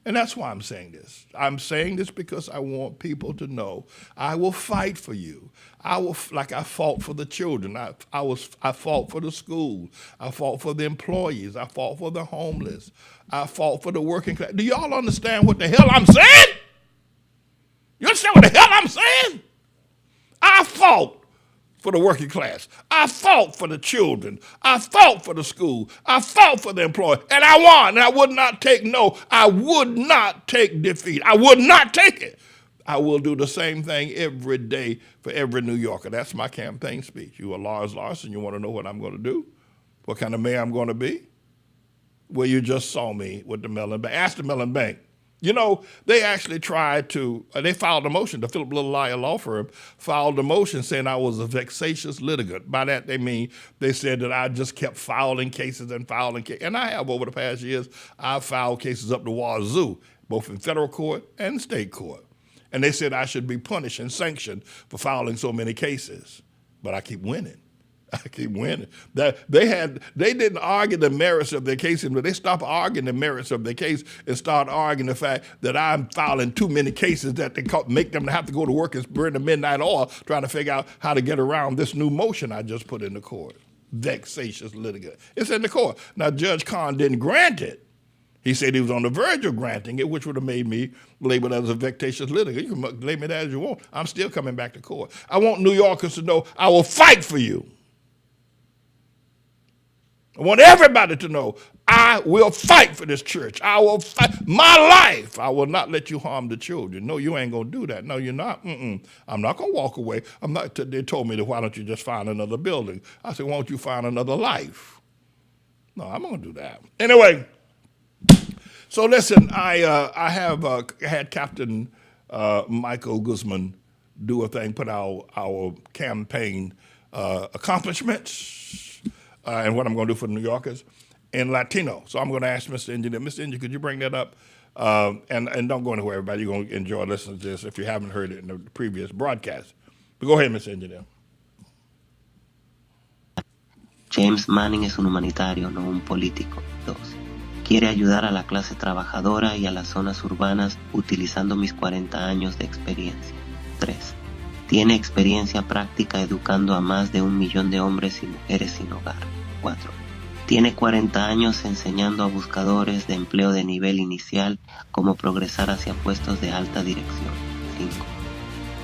And that's why I'm saying this. I'm saying this because I want people to know I will fight for you. I will, like I fought for the children. I fought for the school. I fought for the employees. I fought for the homeless. I fought for the working class. Do y'all understand what the hell I'm saying? You understand what the hell I'm saying? I fought for the working class. I fought for the children. I fought for the school. I fought for the employee. And I won. And I would not take no. I would not take defeat. I would not take it. I will do the same thing every day for every New Yorker. That's my campaign speech. You are Lars Larson. You want to know what I'm going to do? What kind of mayor I'm going to be? Well, you just saw me with the Mellon Bank. Ask the Mellon Bank. You know, they actually tried to, they filed a motion, the Philip Little Liar law firm filed a motion saying I was a vexatious litigant. By that they mean, they said that I just kept filing cases and filing cases. And I have over the past years, I've filed cases up to wazoo, both in federal court and state court. And they said I should be punished and sanctioned for filing so many cases. But I keep winning. I keep winning. They didn't argue the merits of their case, but they stopped arguing the merits of their case and start arguing the fact that I'm filing too many cases that they make them have to go to work and burn the midnight oil trying to figure out how to get around this new motion I just put in the court. Vexatious litigant. It's in the court. Now, Judge Kahn didn't grant it. He said he was on the verge of granting it, which would have made me labeled as a vexatious litigant. You can label me that as you want. I'm still coming back to court. I want New Yorkers to know I will fight for you. I want everybody to know I will fight for this church. I will fight my life. I will not let you harm the children. No, you ain't going to do that. No, you're not. I'm not going to walk away. I'm not. They told me that why don't you just find another building? I said, why don't you find another life? No, I'm going to do that. Anyway, so listen, I have had Captain Michael Guzman do a thing, put our campaign accomplishments and what I'm going to do for the New Yorkers in Latino. So I'm going to ask Mr. Engineer. Mr. Engineer, could you bring that up? And don't go anywhere, everybody. You're going to enjoy listening to this if you haven't heard it in the previous broadcast. But go ahead, Mr. Engineer. James Manning es un humanitario, no un político. 2. Quiere ayudar a la clase trabajadora y a las zonas urbanas utilizando mis 40 años de experiencia. 3. Tiene experiencia práctica educando a más de 1 millón de hombres y mujeres sin hogar. 4. Tiene 40 años enseñando a buscadores de empleo de nivel inicial cómo progresar hacia puestos de alta dirección. 5.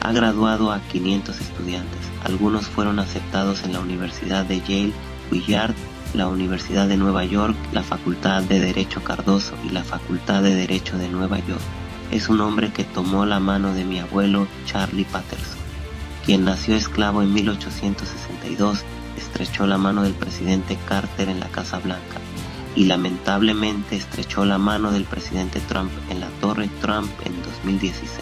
Ha graduado a 500 estudiantes. Algunos fueron aceptados en la Universidad de Yale, Juilliard, la Universidad de Nueva York, la Facultad de Derecho Cardoso y la Facultad de Derecho de Nueva York. Es un hombre que tomó la mano de mi abuelo Charlie Patterson, quien nació esclavo en 1862, estrechó la mano del presidente Carter en la Casa Blanca y lamentablemente estrechó la mano del presidente Trump en la Torre Trump en 2016.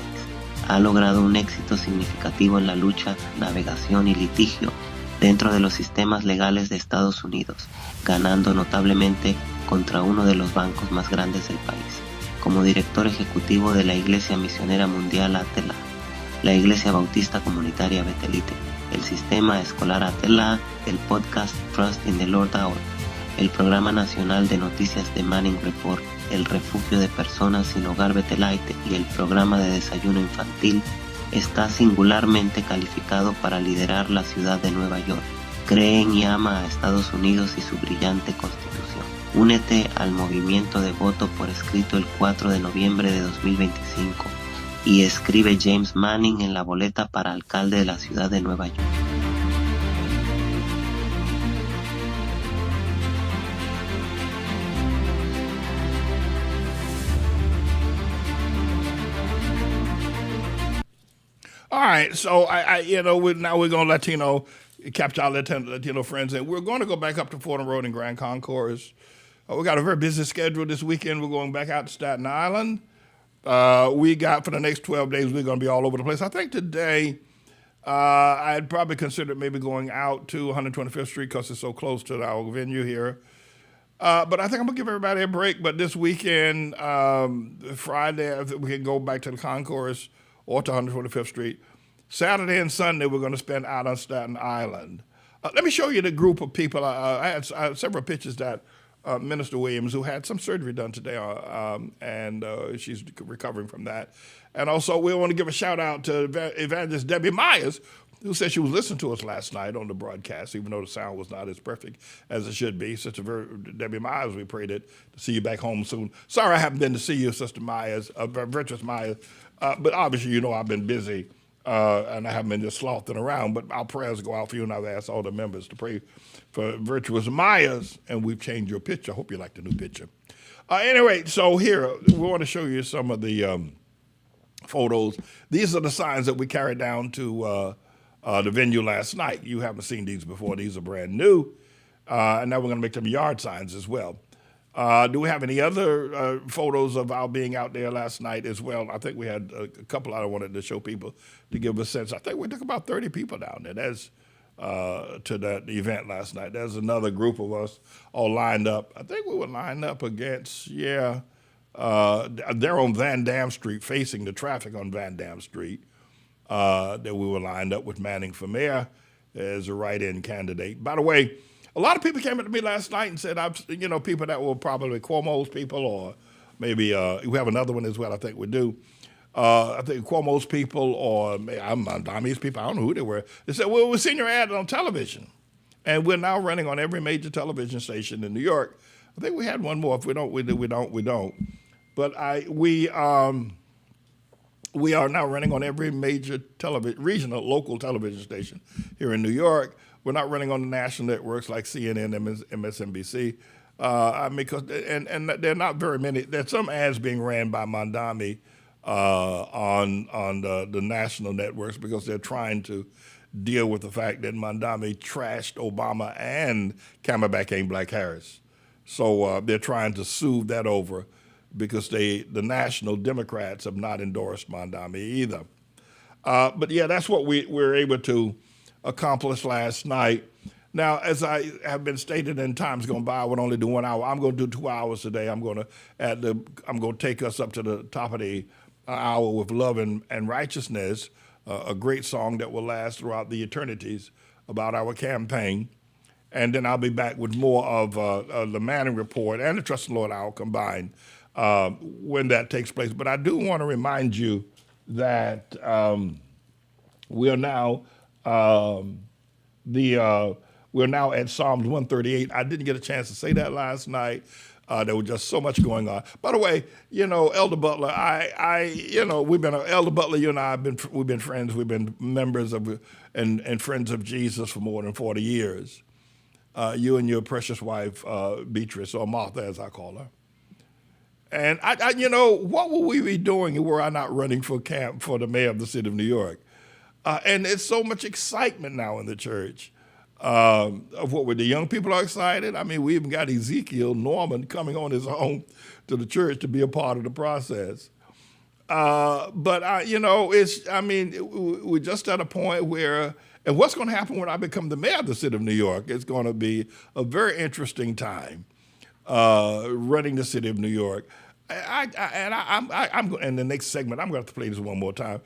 Ha logrado un éxito significativo en la lucha, navegación y litigio dentro de los sistemas legales de Estados Unidos, ganando notablemente contra uno de los bancos más grandes del país, como director ejecutivo de la Iglesia Misionera Mundial Atela, la Iglesia Bautista Comunitaria Betelite, el Sistema Escolar Atela, el podcast Trust in the Lord Hour, el Programa Nacional de Noticias de Manning Report, el Refugio de Personas Sin Hogar Betelite y el Programa de Desayuno Infantil. Está singularmente calificado para liderar la ciudad de Nueva York Cree en y ama a Estados Unidos y su brillante constitución. Únete al movimiento de voto por escrito el 4 de noviembre de 2025 y escribe James Manning en la boleta para alcalde de la ciudad de Nueva York. All right, so now we're going to capture our Latino friends, and we're going to go back up to Fordham Road in Grand Concourse. We got a very busy schedule this weekend. We're going back out to Staten Island. We got, for the next 12 days, we're going to be all over the place. I think today I'd probably consider maybe going out to 125th Street because it's so close to our venue here. But I think I'm going to give everybody a break. But this weekend, Friday, we can go back to the concourse or to 125th Street. Saturday and Sunday, we're going to spend out on Staten Island. Let me show you the group of people. I had several pictures that Minister Williams, who had some surgery done today, and she's recovering from that. And also, we want to give a shout out to Evangelist Debbie Myers, who said she was listening to us last night on the broadcast, even though the sound was not as perfect as it should be. Sister Debbie Myers, we prayed to see you back home soon. Sorry I haven't been to see you, Sister Myers, Virtuous Myers, but obviously you know I've been busy and I haven't been just slothing around, but our prayers go out for you, and I've asked all the members to pray for Virtuous Myers, and we've changed your picture. I hope you like the new picture. Anyway, so here, we want to show you some of the photos. These are the signs that we carried down to the venue last night. You haven't seen these before. These are brand new. And now we're going to make them yard signs as well. Do we have any other photos of our being out there last night as well? I think we had a couple I wanted to show people to give a sense. I think we took about 30 people down there. That's to that event last night. There's another group of us all lined up. I think we were lined up against, they're on Van Dam Street, facing the traffic on Van Dam Street. That we were lined up with Manning for mayor as a write-in candidate. By the way, a lot of people came up to me last night and said, people that were probably Cuomo's people, or maybe we have another one as well, I think we do. I think Cuomo's people or Mondami's people, I don't know who they were. They said, well, we've seen your ad on television. And we're now running on every major television station in New York. I think we had one more. If we don't, we do, we don't. But we are now running on every major regional, local television station here in New York. We're not running on the national networks like CNN, MSNBC. And there are not very many. There's some ads being ran by Mondami on the national networks because they're trying to deal with the fact that Mondami trashed Obama and Camelback ain't Black Harris. So they're trying to soothe that over because the national Democrats have not endorsed Mondami either. But yeah, that's what we were able to accomplish last night. Now, as I have been stated in times gone by, I would only do 1 hour. I'm going to do 2 hours today. I'm going to take us up to the top of the hour with Love and Righteousness, a great song that will last throughout the eternities about our campaign. And then I'll be back with more of the Manning Report and the Trust in the Lord Hour combined when that takes place. But I do want to remind you that we are now we're now at Psalms 138. I didn't get a chance to say that last night. There was just so much going on. By the way, Elder Butler, Elder Butler, you and I we've been friends. We've been members of and friends of Jesus for more than 40 years. You and your precious wife, Beatrice, or Martha, as I call her. And what would we be doing were I not running for the mayor of the city of New York? And there's so much excitement now in the church. Of what the young people are excited. I mean, we even got Ezekiel Norman coming on his own to the church to be a part of the process. But we're just at a point where, and what's going to happen when I become the mayor of the city of New York? It's going to be a very interesting time running the city of New York. I'm in the next segment, I'm going to have to play this one more time.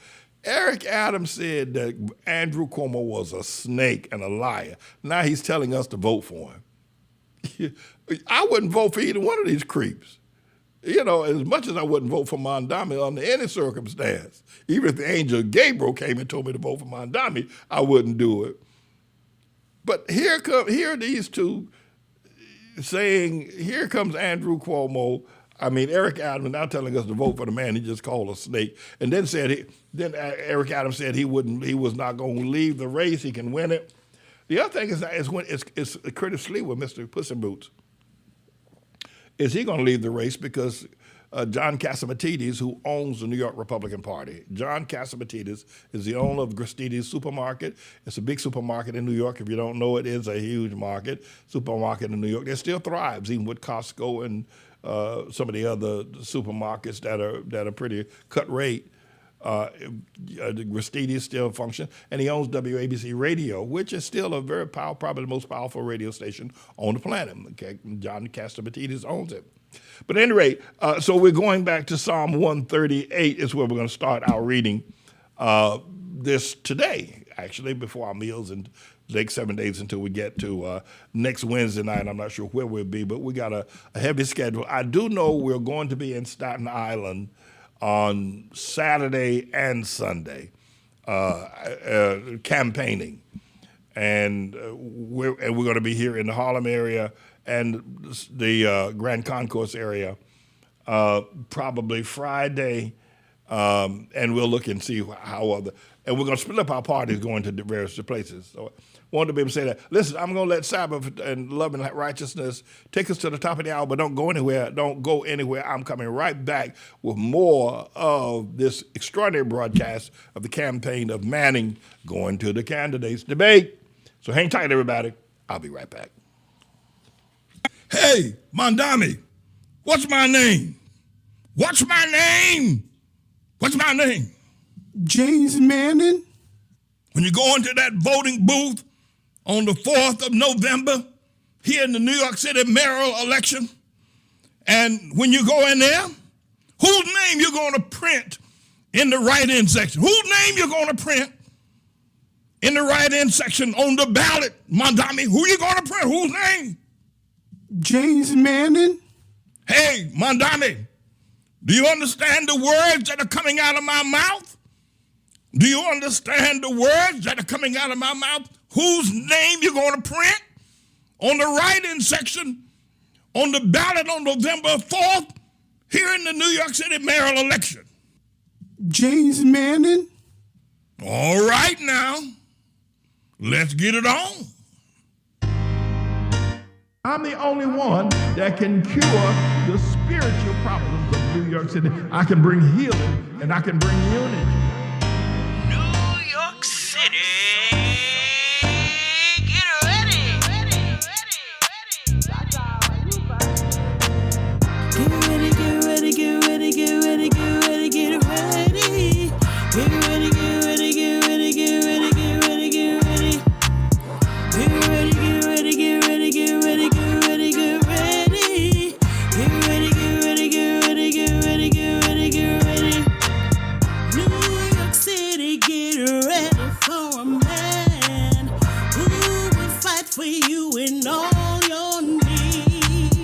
Eric Adams said that Andrew Cuomo was a snake and a liar. Now he's telling us to vote for him. I wouldn't vote for either one of these creeps. As much as I wouldn't vote for Mondami under any circumstance. Even if the angel Gabriel came and told me to vote for Mondami, I wouldn't do it. But here are these two saying, here comes Andrew Cuomo. I mean, Eric Adams now telling us to vote for the man he just called a snake, and then Eric Adams said he was not going to leave the race. He can win it. The other thing is when it's Curtis Lee with Mr. Puss in Boots. Is he going to leave the race because John Catsimatidis, who owns the New York Republican Party. John Catsimatidis is the owner of Gristedes Supermarket. It's a big supermarket in New York. If you don't know, it is a huge supermarket in New York. It still thrives, even with Costco and some of the other supermarkets that are pretty cut rate. Gristedes still functions, and he owns WABC Radio, which is still a very powerful, probably the most powerful radio station on the planet. Okay? John Catsimatidis owns it. But at any rate, so we're going back to Psalm 138 is where we're going to start our reading this today, actually, before our meals, and take 7 days until we get to next Wednesday night. I'm not sure where we'll be, but we got a heavy schedule. I do know we're going to be in Staten Island on Saturday and Sunday, campaigning. And we're going to be here in the Harlem area and the Grand Concourse area probably Friday, and we'll look and see and we're going to split up our parties going to the various places. So I wanted to be able to say that, listen, I'm going to let Sabbath and Love and Righteousness take us to the top of the hour, but don't go anywhere. Don't go anywhere. I'm coming right back with more of this extraordinary broadcast of the campaign of Manning going to the candidates debate. So hang tight, everybody. I'll be right back. Hey, Mondami, what's my name? What's my name? What's my name? James Manning. When you go into that voting booth on the 4th of November here in the New York City mayoral election, and when you go in there, whose name you're going to print in the write-in section? Whose name you're going to print in the write-in section on the ballot, Mondami? Who you going to print? Whose name? James Manning. Hey, Mondami, do you understand the words that are coming out of my mouth? Do you understand the words that are coming out of my mouth? Whose name you're going to print on the write-in section on the ballot on November 4th here in the New York City mayoral election? James Manning. All right now, let's get it on. I'm the only one that can cure the spiritual problems of New York City. I can bring healing and I can bring unity. New York City, get ready. Get ready, get ready, get ready, get ready, get ready, get ready. Get ready, get ready, get ready, get ready, get ready, get ready. Get ready, get ready, get ready, get ready, get ready, get ready. Get ready, get ready, get ready, get ready, get ready, get ready. New York City, get ready for a man who will fight for you in all your needs.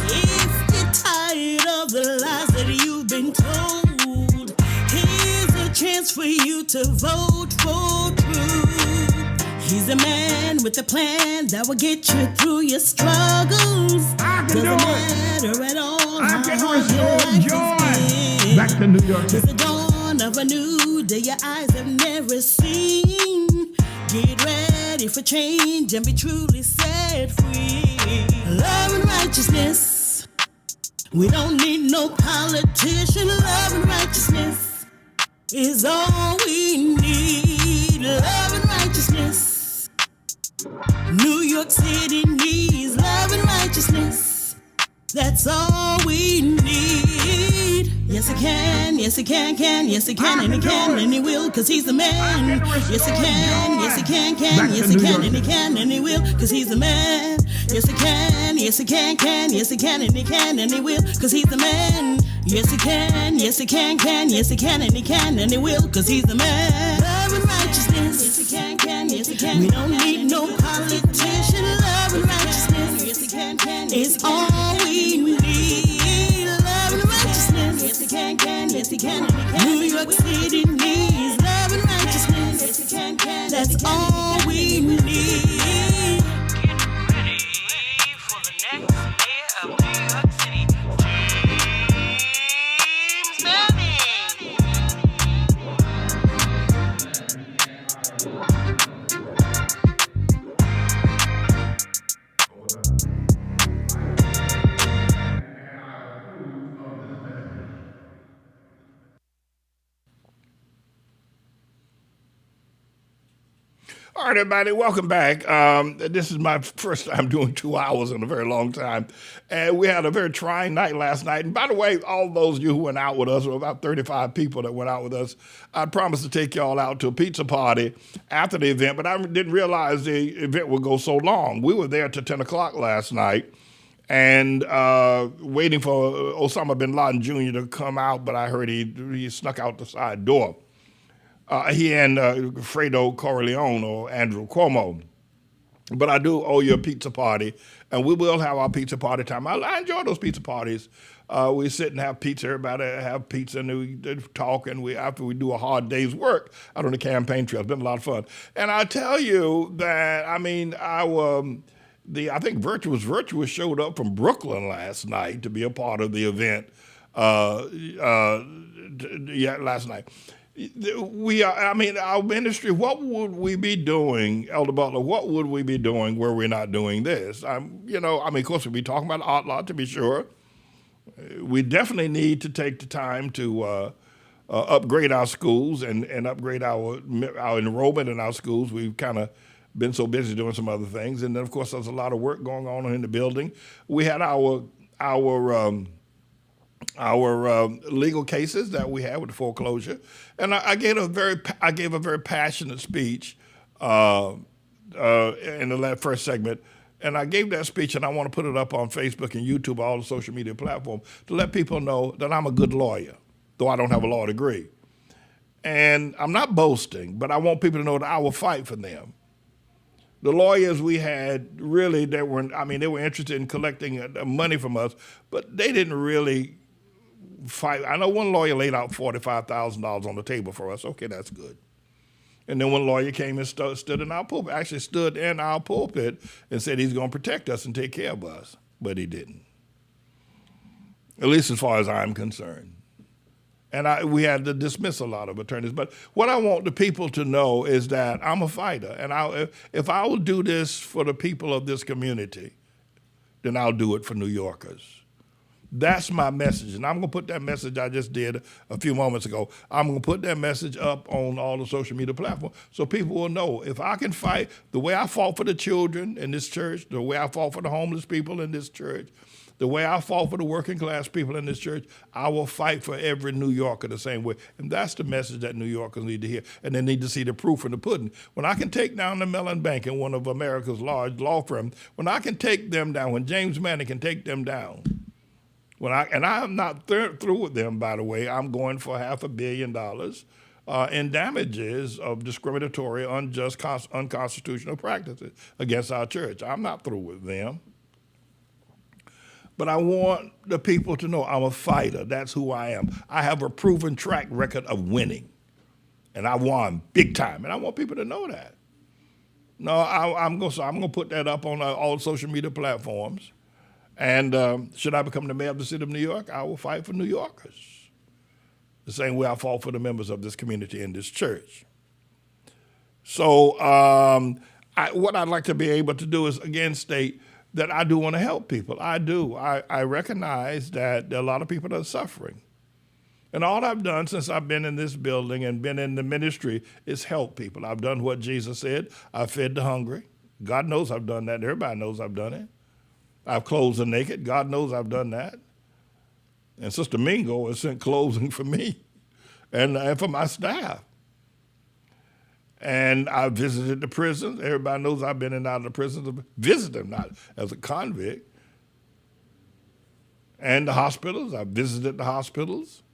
If you're tired of the lies that you've been told, here's a chance for you to vote for truth. He's a man with a plan that will get you through your struggles. I can Doesn't do it. matter at all. I can how hard your restore life joy. has been. Back to New York It's City. the dawn of a new day your eyes have never seen. Get ready for change and be truly set free. Love and righteousness. We don't need no politician. Love and righteousness is all we need. Love and righteousness. New York City needs love and righteousness. That's all we need. Yes, it can, yes, it can, yes, it can, and it can, and he will, cause he's the man. Yes, it can, yes, it can, yes, it can, and he can, and he will, cause he's the man. Yes, it can, yes, it can, yes, it can, and he can, and he will, cause he's the man. Yes, it can, yes, it can, yes, it can, and he can, and he will, cause he's the man. Love and righteousness. Yes, it can, yes, it can. We don't need no politician. Love and righteousness. Yes, it can, is all we need. Love and righteousness. Yes, it can, yes, it can, and it can. New York City needs love and righteousness. Yes, it can, that's all we need. All right, everybody, welcome back. This is my first time doing 2 hours in a very long time. And we had a very trying night last night. And by the way, all those of you who went out with us, there were about 35 people that went out with us, I promised to take y'all out to a pizza party after the event, but I didn't realize the event would go so long. We were there till 10 o'clock last night and waiting for Osama bin Laden Jr. to come out, but I heard he snuck out the side door. He and Fredo Corleone or Andrew Cuomo. But I do owe you a pizza party, and we will have our pizza party time. I enjoy those pizza parties. We sit and have pizza, everybody have pizza, and we talk, and after we do a hard day's work out on the campaign trail. It's been a lot of fun. And I tell you that, I mean, I think Virtuous showed up from Brooklyn last night to be a part of the event last night. Our ministry, what would we be doing, Elder Butler, what would we be doing where we're not doing this? Of course, we'd be talking about art lot to be sure. We definitely need to take the time to upgrade our schools and upgrade our enrollment in our schools. We've kind of been so busy doing some other things. And then, of course, there's a lot of work going on in the building. We had our legal cases that we had with the foreclosure, and I gave a very passionate speech in the first segment, and I gave that speech, and I want to put it up on Facebook and YouTube, all the social media platforms, to let people know that I'm a good lawyer, though I don't have a law degree, and I'm not boasting, but I want people to know that I will fight for them. The lawyers we had really, they were interested in collecting money from us, but they didn't really fight. I know one lawyer laid out $45,000 on the table for us. Okay, that's good. And then one lawyer came and stood in our pulpit and said he's going to protect us and take care of us, but he didn't. At least as far as I'm concerned. And we had to dismiss a lot of attorneys. But what I want the people to know is that I'm a fighter. And if I will do this for the people of this community, then I'll do it for New Yorkers. That's my message. And I'm going to put that message I just did a few moments ago. I'm going to put that message up on all the social media platforms so people will know if I can fight the way I fought for the children in this church, the way I fought for the homeless people in this church, the way I fought for the working class people in this church, I will fight for every New Yorker the same way. And that's the message that New Yorkers need to hear. And they need to see the proof in the pudding. When I can take down the Mellon Bank and one of America's large law firms, when I can take them down, when James Manning can take them down, I'm not through with them, by the way. I'm going for $500 million in damages of discriminatory, unjust, unconstitutional practices against our church. I'm not through with them. But I want the people to know I'm a fighter. That's who I am. I have a proven track record of winning. And I won big time. And I want people to know that. No, I'm going to put that up on all social media platforms. And should I become the mayor of the city of New York, I will fight for New Yorkers. The same way I fought for the members of this community in this church. So what I'd like to be able to do is, again, state that I do want to help people. I do. I recognize that there are a lot of people that are suffering. And all I've done since I've been in this building and been in the ministry is help people. I've done what Jesus said. I've fed the hungry. God knows I've done that. Everybody knows I've done it. I've clothed the naked. God knows I've done that. And Sister Mingo has sent clothing for me and for my staff. And I visited the prisons. Everybody knows I've been in and out of the prisons, visited, not as a convict. And the hospitals. I've visited the hospitals.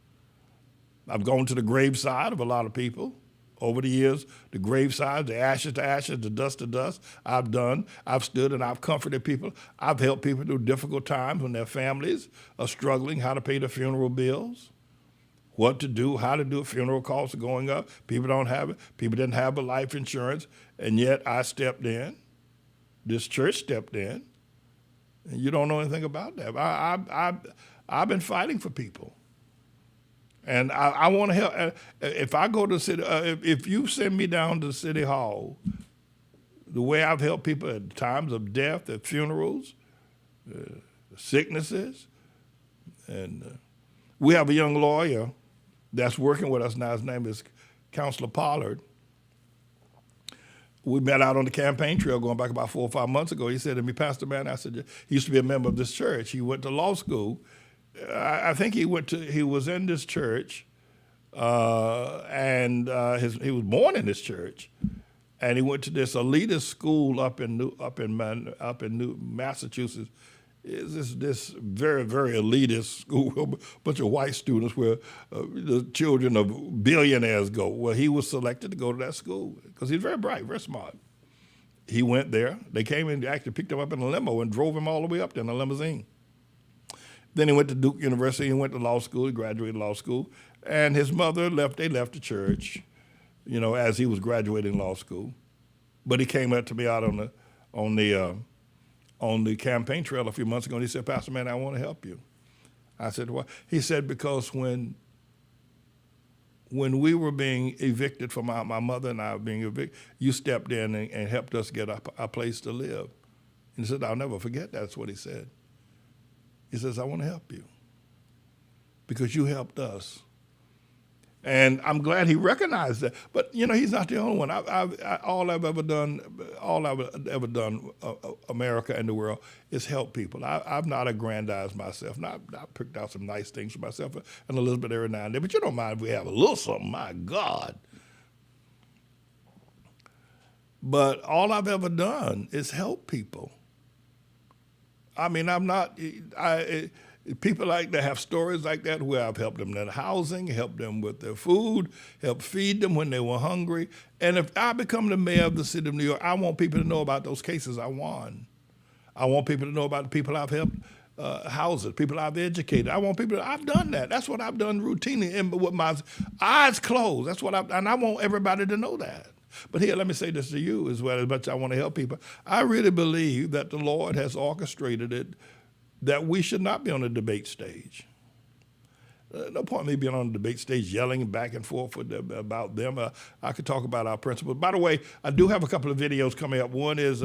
I've gone to the graveside of a lot of people over the years. The graveside, the ashes to ashes, the dust to dust. I've stood and I've comforted people. I've helped people through difficult times when their families are struggling, how to pay their funeral bills. What to do, how to do it. Funeral costs are going up. People don't have it. People didn't have a life insurance, and yet I stepped in. This church stepped in, and you don't know anything about that. I've been fighting for people, and I want to help. If I go to city, if you send me down to City Hall, the way I've helped people at times of death, at funerals, sicknesses, and we have a young lawyer that's working with us now. His name is Counselor Pollard. we met out on the campaign trail going back about 4 or 5 months ago. He said to me, Pastor Man, I said, he used to be a member of this church. He went to law school. I think he was in this church, and he was born in this church, and he went to this elitist school up in Massachusetts. Is this very, very elitist school, a bunch of white students where the children of billionaires go. Well, he was selected to go to that school because he's very bright, very smart. He went there. They came and actually picked him up in a limo and drove him all the way up there in a limousine. Then he went to Duke University and went to law school. He graduated law school. And his mother left the church, as he was graduating law school. But he came up to me out on the campaign trail a few months ago, and he said, Pastor Man, I want to help you. I said, why? He said, because when we were being evicted from my mother and I were being evicted, you stepped in and helped us get a place to live. And he said, I'll never forget that. That's what he said. He says, I want to help you because you helped us. And I'm glad he recognized that. But, he's not the only one. All I've ever done, America and the world, is help people. I've not aggrandized myself. I picked out some nice things for myself and a little bit every now and then. But you don't mind if we have a little something, my God. But all I've ever done is help people. I mean, people like to have stories like that where I've helped them in housing, helped them with their food, helped feed them when they were hungry. And if I become the mayor of the city of New York, I want people to know about those cases I won. I want people to know about the people I've helped houses, people I've educated. I've done that. That's what I've done routinely and with my eyes closed. That's what and I want everybody to know that. But here, let me say this to you as well, as much as I want to help people. I really believe that the Lord has orchestrated it that we should not be on a debate stage. No point in me being on the debate stage yelling back and forth about them. I could talk about our principles. By the way, I do have a couple of videos coming up. One is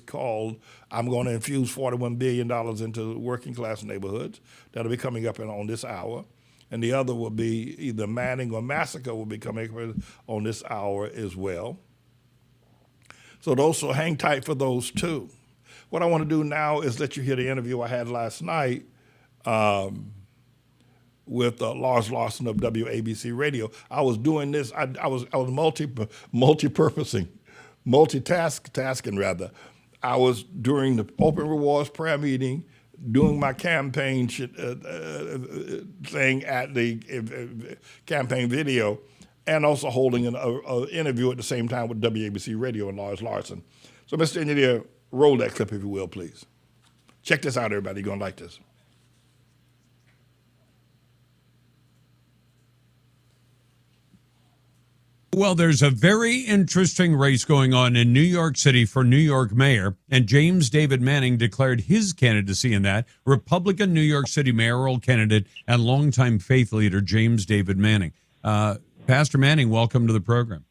called "I'm going to infuse $41 billion into working class neighborhoods." That'll be coming up on this hour. And the other will be either Manning or Massacre will be coming up on this hour as well. So hang tight for those two. What I want to do now is let you hear the interview I had last night with Lars Larson of WABC Radio. I was doing this. I was multitasking rather. I was during the Open Rewards prayer meeting, doing my campaign thing at the campaign video, and also holding an interview at the same time with WABC Radio and Lars Larson. So, Mr. Engineer, roll that clip if you will, please. Check this out, everybody. You're going to like this. Well, there's a very interesting race going on in New York City for New York mayor, and James David Manning declared his candidacy in that. Republican New York City mayoral candidate and longtime faith leader James David Manning. Pastor Manning, welcome to the program.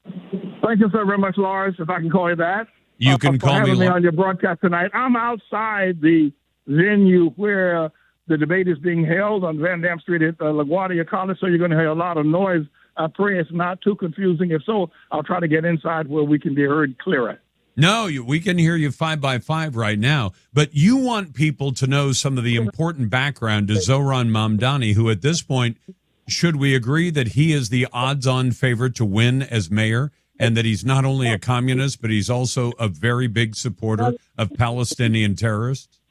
Thank you so very much, Lars, if I can call you that. You can call me on your broadcast tonight. I'm outside the venue where the debate is being held on Van Dam Street at LaGuardia College, so you're going to hear a lot of noise. I pray it's not too confusing. If so, I'll try to get inside where we can be heard clearer. No, we can hear you 5 by 5 right now, but you want people to know some of the important background to Zohran Mamdani, who at this point, should we agree that he is the odds-on favorite to win as mayor, and that he's not only a communist, but he's also a very big supporter of Palestinian terrorists?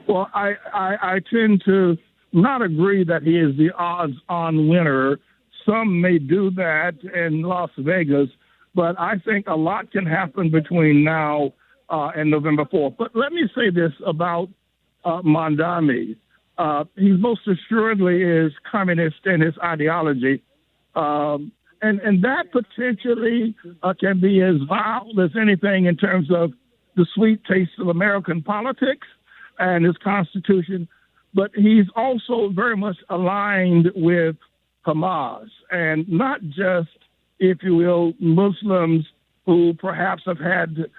Well, I tend to not agree that he is the odds-on winner. Some may do that in Las Vegas, but I think a lot can happen between now and November 4th. But let me say this about Mamdani. He most assuredly is communist in his ideology, and that potentially can be as vile as anything in terms of the sweet taste of American politics and his Constitution. But he's also very much aligned with Hamas, and not just, if you will, Muslims who perhaps have had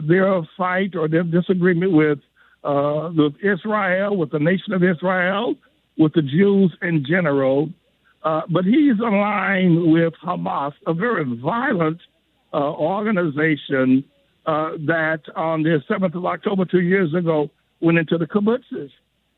their fight or their disagreement with Israel, with the nation of Israel, with the Jews in general, but he's aligned with Hamas, a very violent organization that on the 7th of October 2 years ago went into the kibbutzes.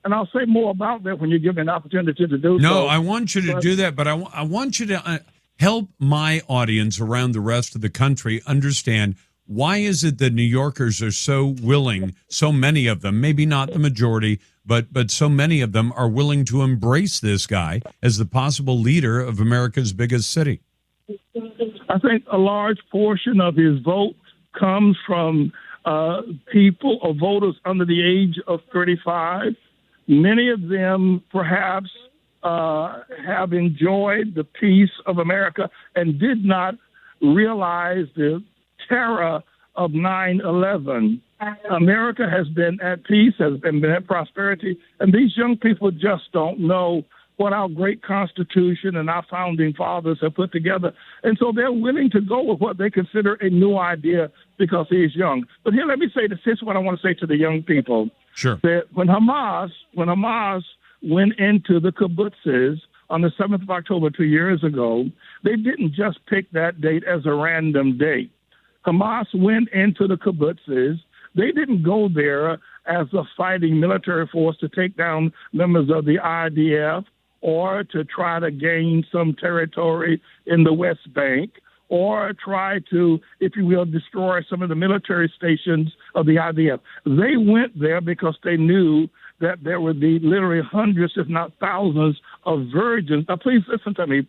And I'll say more about that when you give me an opportunity to do so. No, I want you to do that, but I want you to help my audience around the rest of the country understand why is it that New Yorkers are so willing, so many of them, maybe not the majority, but so many of them are willing to embrace this guy as the possible leader of America's biggest city? I think a large portion of his vote comes from people or voters under the age of 35. Many of them perhaps have enjoyed the peace of America and did not realize the terror of 9/11. America has been at peace, has been at prosperity, and these young people just don't know what our great Constitution and our founding fathers have put together. And so they're willing to go with what they consider a new idea because he's young. But here, let me say this. Here's what I want to say to the young people. Sure. That when Hamas went into the kibbutzes on the 7th of October 2 years ago, they didn't just pick that date as a random date. Hamas went into the kibbutzes. They didn't go there as a fighting military force to take down members of the IDF or to try to gain some territory in the West Bank or try to, if you will, destroy some of the military stations of the IDF. They went there because they knew that there would be literally hundreds, if not thousands, of virgins. Now, please listen to me.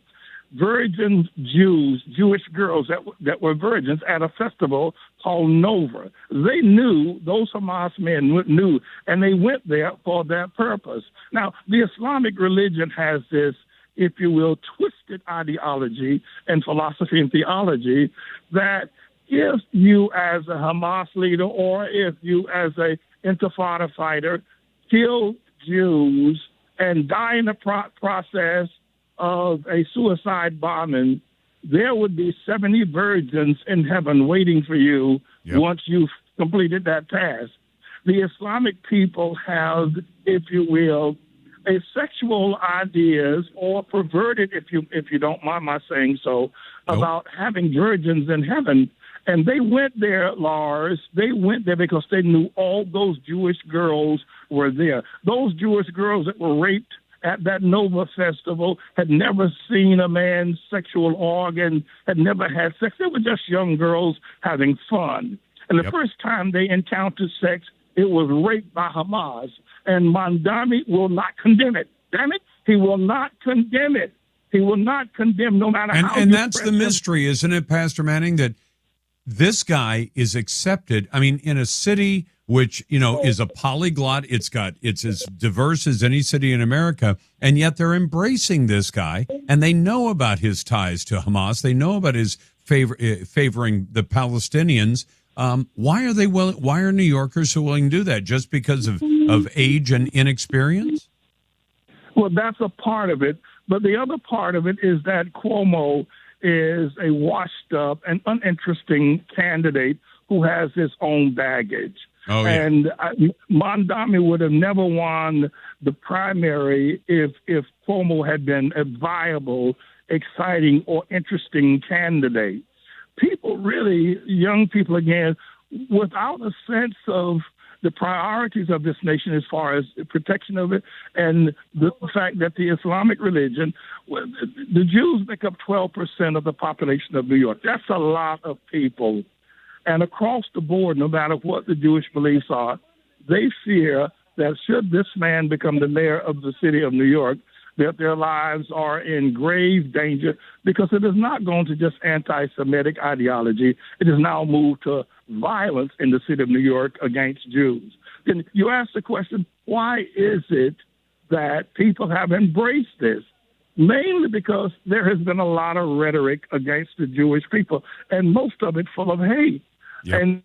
Virgin Jews, Jewish girls that were virgins at a festival called Nova. They knew, those Hamas men knew, and they went there for that purpose. Now, the Islamic religion has this, if you will, twisted ideology and philosophy and theology that if you as a Hamas leader or if you as a Intifada fighter kill Jews and die in the process of a suicide bombing, there would be 70 virgins in heaven waiting for you once you've completed that task. The Islamic people have, if you will, a sexual ideas or perverted, if you don't mind my saying so, about having virgins in heaven. And they went there, Lars. They went there because they knew all those Jewish girls were there. Those Jewish girls that were raped at that Nova festival had never seen a man's sexual organ, had never had sex. They were just young girls having fun. And the first time they encountered sex, it was rape by Hamas. And Mamdani will not condemn it. Damn it, he will not condemn it. He will not condemn no matter how. And that's the mystery, isn't it, Pastor Manning, that this guy is accepted. I mean, in a city which, you know, is a polyglot, it's as diverse as any city in America, and yet they're embracing this guy, and they know about his ties to Hamas. They know about his favoring the Palestinians. Why are New Yorkers so willing to do that? Just because of age and inexperience? Well, that's a part of it. But the other part of it is that Cuomo is a washed-up and uninteresting candidate who has his own baggage. Oh, yeah. And Mamdani would have never won the primary if Cuomo had been a viable, exciting, or interesting candidate. People really, young people again, without a sense of the priorities of this nation as far as protection of it and the fact that the Islamic religion, the Jews make up 12% of the population of New York. That's a lot of people. And across the board, no matter what the Jewish beliefs are, they fear that should this man become the mayor of the city of New York, that their lives are in grave danger because it is not going to just anti-Semitic ideology. It has now moved to violence in the city of New York against Jews. Then you ask the question, why is it that people have embraced this? Mainly because there has been a lot of rhetoric against the Jewish people, and most of it full of hate. Yep. And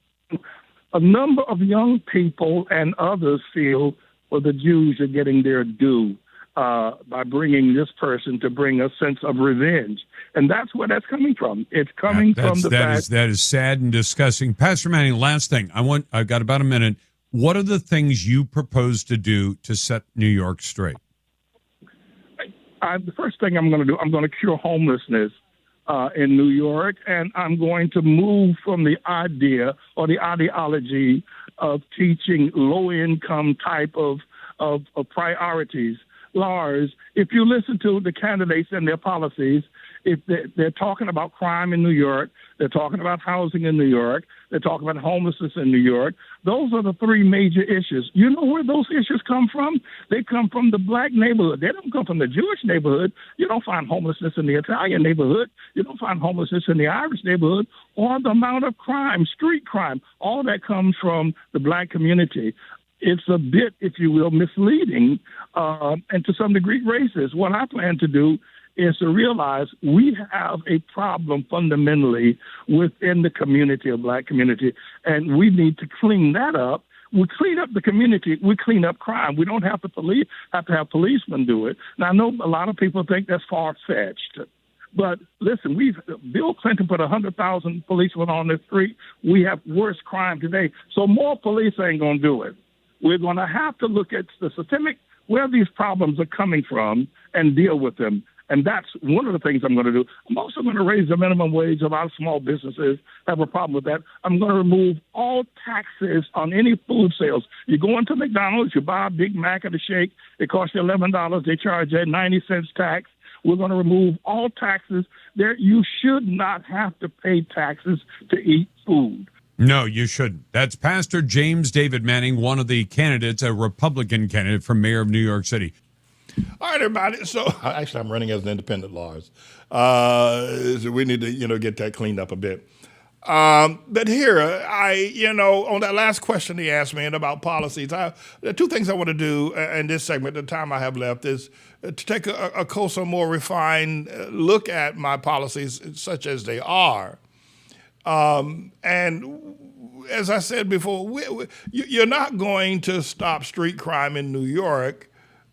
a number of young people and others feel, well, the Jews are getting their due by bringing this person to bring a sense of revenge. And that's where that's coming from. It's coming from the fact... That is sad and disgusting. Pastor Manning, last thing. I've got about a minute. What are the things you propose to do to set New York straight? The first thing I'm going to do, I'm going to cure homelessness in New York, and I'm going to move from the idea or the ideology of teaching low-income type of priorities. Lars, if you listen to the candidates and their policies, if they're talking about crime in New York, they're talking about housing in New York, they're talking about homelessness in New York. Those are the three major issues. You know where those issues come from? They come from the black neighborhood. They don't come from the Jewish neighborhood. You don't find homelessness in the Italian neighborhood. You don't find homelessness in the Irish neighborhood, or the amount of crime, street crime. All that comes from the black community. It's a bit, if you will, misleading and to some degree racist. What I plan to do is to realize we have a problem fundamentally within the community, of black community, and we need to clean that up. We clean up the community, we clean up crime. We don't have to have policemen do it. Now, I know a lot of people think that's far-fetched. But listen, Bill Clinton put 100,000 policemen on the street. We have worse crime today. So more police ain't going to do it. We're going to have to look at the systemic, where these problems are coming from, and deal with them. And that's one of the things I'm going to do. I'm also going to raise the minimum wage. A lot of small businesses have a problem with that. I'm going to remove all taxes on any food sales. You go into McDonald's, you buy a Big Mac and a shake. It costs you $11. They charge you 90 cents tax. We're going to remove all taxes. You should not have to pay taxes to eat food. No, you shouldn't. That's Pastor James David Manning, one of the candidates, a Republican candidate for mayor of New York City. All right, everybody. So actually, I'm running as an independent, Lars. So we need to, get that cleaned up a bit. But here, on that last question he asked me about policies, there are two things I want to do in this segment. The time I have left is to take a closer, more refined look at my policies, such as they are. And as I said before, you're not going to stop street crime in New York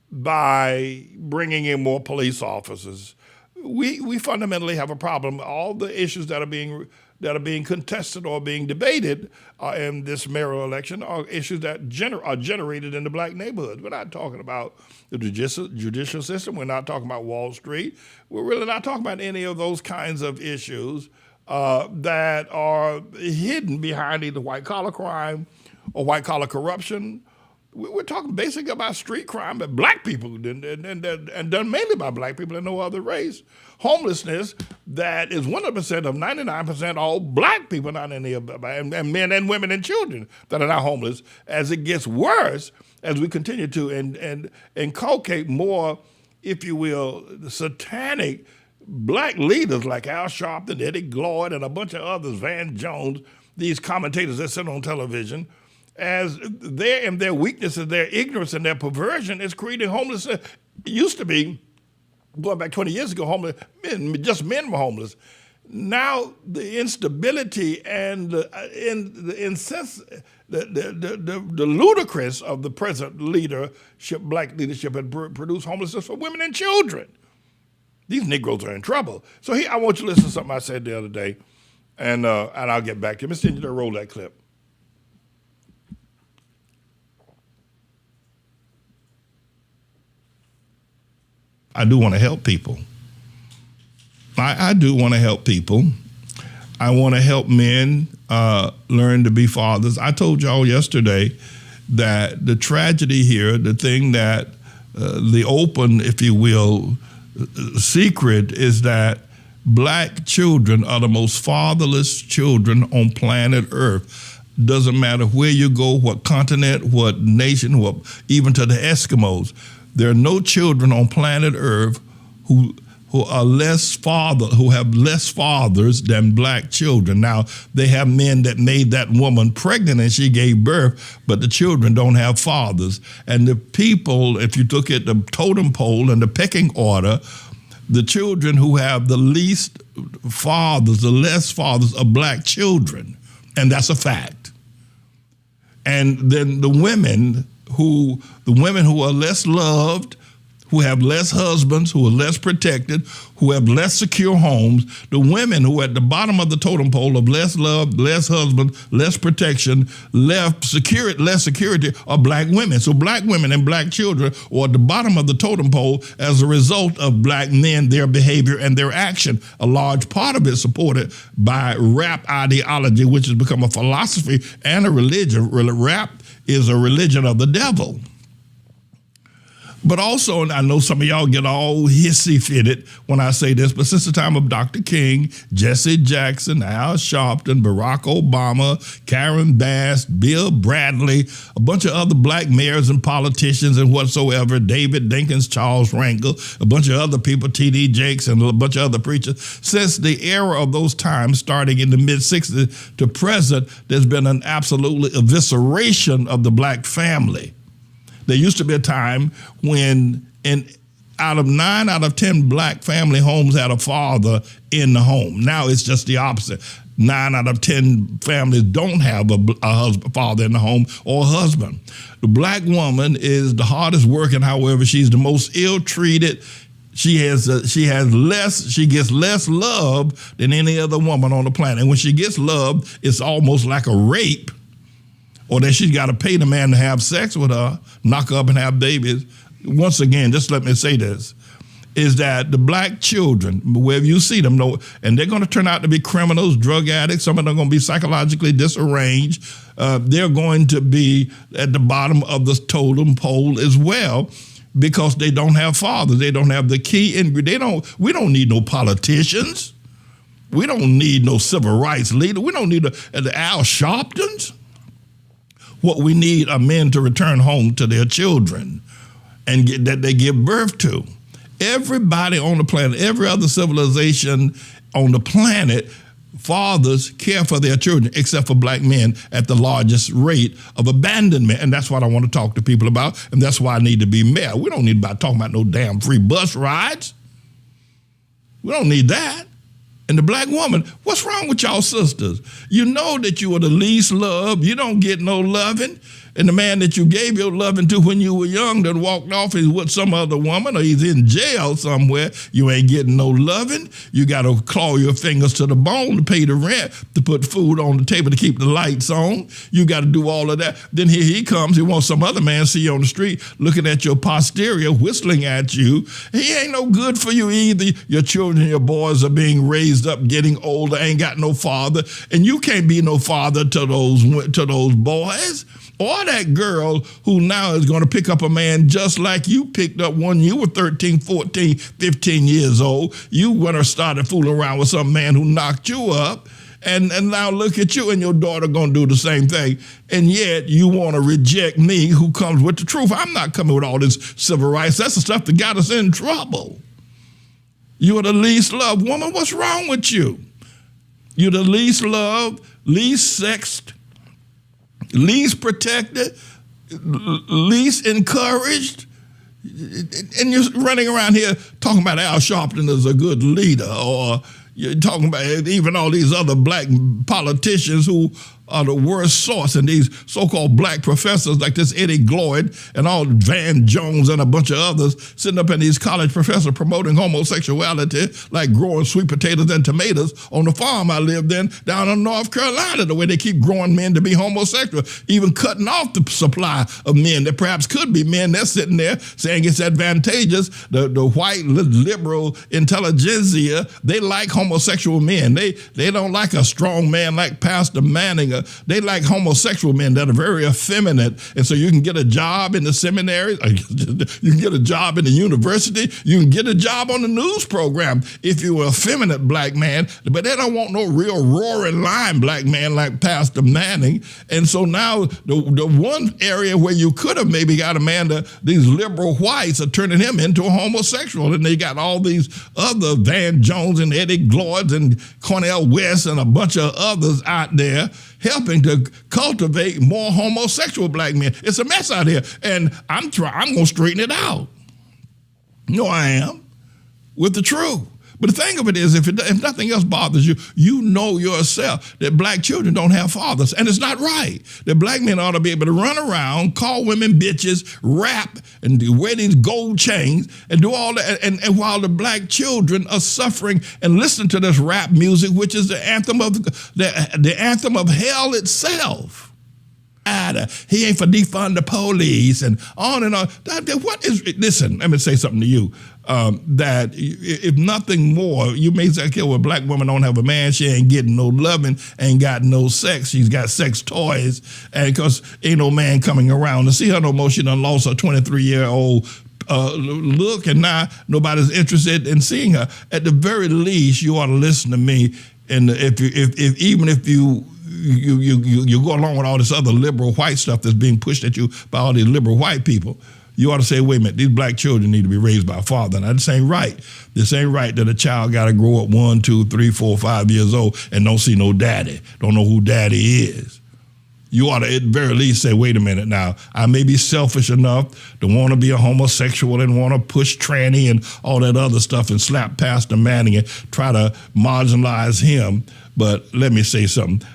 by bringing in more police officers. We fundamentally have a problem. All the issues that are being contested or being debated in this mayoral election are issues that are generated in the black neighborhoods. We're not talking about the judicial system. We're not talking about Wall Street. We're really not talking about any of those kinds of issues that are hidden behind either white-collar crime or white-collar corruption. We're talking basically about street crime that black people and done mainly by black people and no other race. Homelessness that is 100% of 99% all black people, not any of and men and women and children that are not homeless. As it gets worse, as we continue to inculcate more, if you will, satanic black leaders like Al Sharpton, Eddie Gloyd, and a bunch of others, Van Jones, these commentators that sit on television, as their weaknesses, their ignorance, and their perversion is creating homelessness. It used to be, going back 20 years ago, just men were homeless. Now the instability and the ludicrous of the present leadership, black leadership, had produced homelessness for women and children. These Negroes are in trouble. So here, I want you to listen to something I said the other day, and I'll get back to you. Mr. Engineer, roll that clip. I do want to help people. I do want to help people. I want to help men learn to be fathers. I told y'all yesterday that the tragedy here, the thing that the open, if you will, secret is that black children are the most fatherless children on planet Earth. Doesn't matter where you go, what continent, what nation, even to the Eskimos. There are no children on planet Earth who have less fathers than black children. Now, they have men that made that woman pregnant and she gave birth, but the children don't have fathers. And the people, if you look at the totem pole and the pecking order, the children who have the least fathers, the less fathers, are black children. And that's a fact. And then the women who are less loved, who have less husbands, who are less protected, who have less secure homes, the women who are at the bottom of the totem pole of less love, less husband, less protection, less security are black women. So black women and black children are at the bottom of the totem pole as a result of black men, their behavior and their action. A large part of it supported by rap ideology, which has become a philosophy and a religion. Rap is a religion of the devil. But also, and I know some of y'all get all hissy-fitted when I say this, but since the time of Dr. King, Jesse Jackson, Al Sharpton, Barack Obama, Karen Bass, Bill Bradley, a bunch of other black mayors and politicians and whatsoever, David Dinkins, Charles Rangel, a bunch of other people, T.D. Jakes, and a bunch of other preachers, since the era of those times, starting in the mid-60s to present, there's been an absolutely evisceration of the black family. There used to be a time when out of 9 out of 10 black family homes had a father in the home. Now it's just the opposite. 9 out of 10 families don't have a father in the home or a husband. The black woman is the hardest working, however, she's the most ill-treated. She gets less love than any other woman on the planet. And when she gets love, it's almost like a rape. Or that she's got to pay the man to have sex with her, knock her up and have babies. Once again, just let me say this, is that the black children, wherever you see them, and they're going to turn out to be criminals, drug addicts, some of them are going to be psychologically disarranged. They're going to be at the bottom of the totem pole as well because they don't have fathers. They don't have the key ingredient. We don't need no politicians. We don't need no civil rights leader. We don't need the Al Sharptons. What we need are men to return home to their children and that they give birth to. Everybody on the planet, every other civilization on the planet, fathers care for their children, except for black men at the largest rate of abandonment. And that's what I want to talk to people about. And that's why I need to be mayor. We don't need to be talking about no damn free bus rides. We don't need that. And the black woman, what's wrong with y'all sisters? You know that you are the least loved. You don't get no loving. And the man that you gave your loving to when you were young that walked off, he's with some other woman or he's in jail somewhere. You ain't getting no loving. You got to claw your fingers to the bone to pay the rent, to put food on the table, to keep the lights on. You got to do all of that. Then here he comes. He wants some other man to see you on the street looking at your posterior, whistling at you. He ain't no good for you either. Your children, your boys are being raised up, getting older, ain't got no father. And you can't be no father to those boys. Or that girl who now is going to pick up a man just like you picked up when you were 13, 14, 15 years old. You went or started fooling around with some man who knocked you up. And now look at you and your daughter going to do the same thing. And yet you want to reject me who comes with the truth. I'm not coming with all this civil rights. That's the stuff that got us in trouble. You're the least loved woman. What's wrong with you? You're the least loved, least sexed, least protected, least encouraged, and you're running around here talking about Al Sharpton as a good leader, or you're talking about even all these other black politicians who are the worst source, and these so-called black professors like this Eddie Gloyd and all Van Jones and a bunch of others sitting up in these college professors promoting homosexuality like growing sweet potatoes and tomatoes on the farm I lived in down in North Carolina, the way they keep growing men to be homosexual, even cutting off the supply of men that perhaps could be men. They're sitting there saying it's advantageous. The white liberal intelligentsia, they like homosexual men. They don't like a strong man like Pastor Manning. They like homosexual men that are very effeminate. And so you can get a job in the seminary, you can get a job in the university, you can get a job on the news program if you're an effeminate black man. But they don't want no real roaring lion black man like Pastor Manning. And so now the one area where you could have maybe got a man, these liberal whites are turning him into a homosexual. And they got all these other Van Jones and Eddie Gloyds and Cornel West and a bunch of others out there helping to cultivate more homosexual black men. It's a mess out here, and I'm going to straighten it out. No, I am, with the truth. But the thing of it is, if nothing else bothers you, you know yourself that black children don't have fathers. And it's not right. That black men ought to be able to run around, call women bitches, rap, and wear these gold chains, and do all that. And while the black children are suffering and listen to this rap music, which is the anthem of the anthem of hell itself. He ain't for defund the police and on and on. Listen, let me say something to you. That if nothing more, you may say, okay, well, a black woman don't have a man, she ain't getting no loving, ain't got no sex, she's got sex toys, and because ain't no man coming around to see her no more, she done lost her 23-year-old look, and now nobody's interested in seeing her. At the very least, you ought to listen to me, and if you go along with all this other liberal white stuff that's being pushed at you by all these liberal white people, you ought to say, wait a minute, these black children need to be raised by a father. Now, this ain't right. This ain't right that a child got to grow up 1, 2, 3, 4, 5 years old and don't see no daddy, don't know who daddy is. You ought to at the very least say, wait a minute now, I may be selfish enough to want to be a homosexual and want to push tranny and all that other stuff and slap Pastor Manning and try to marginalize him. But let me say something.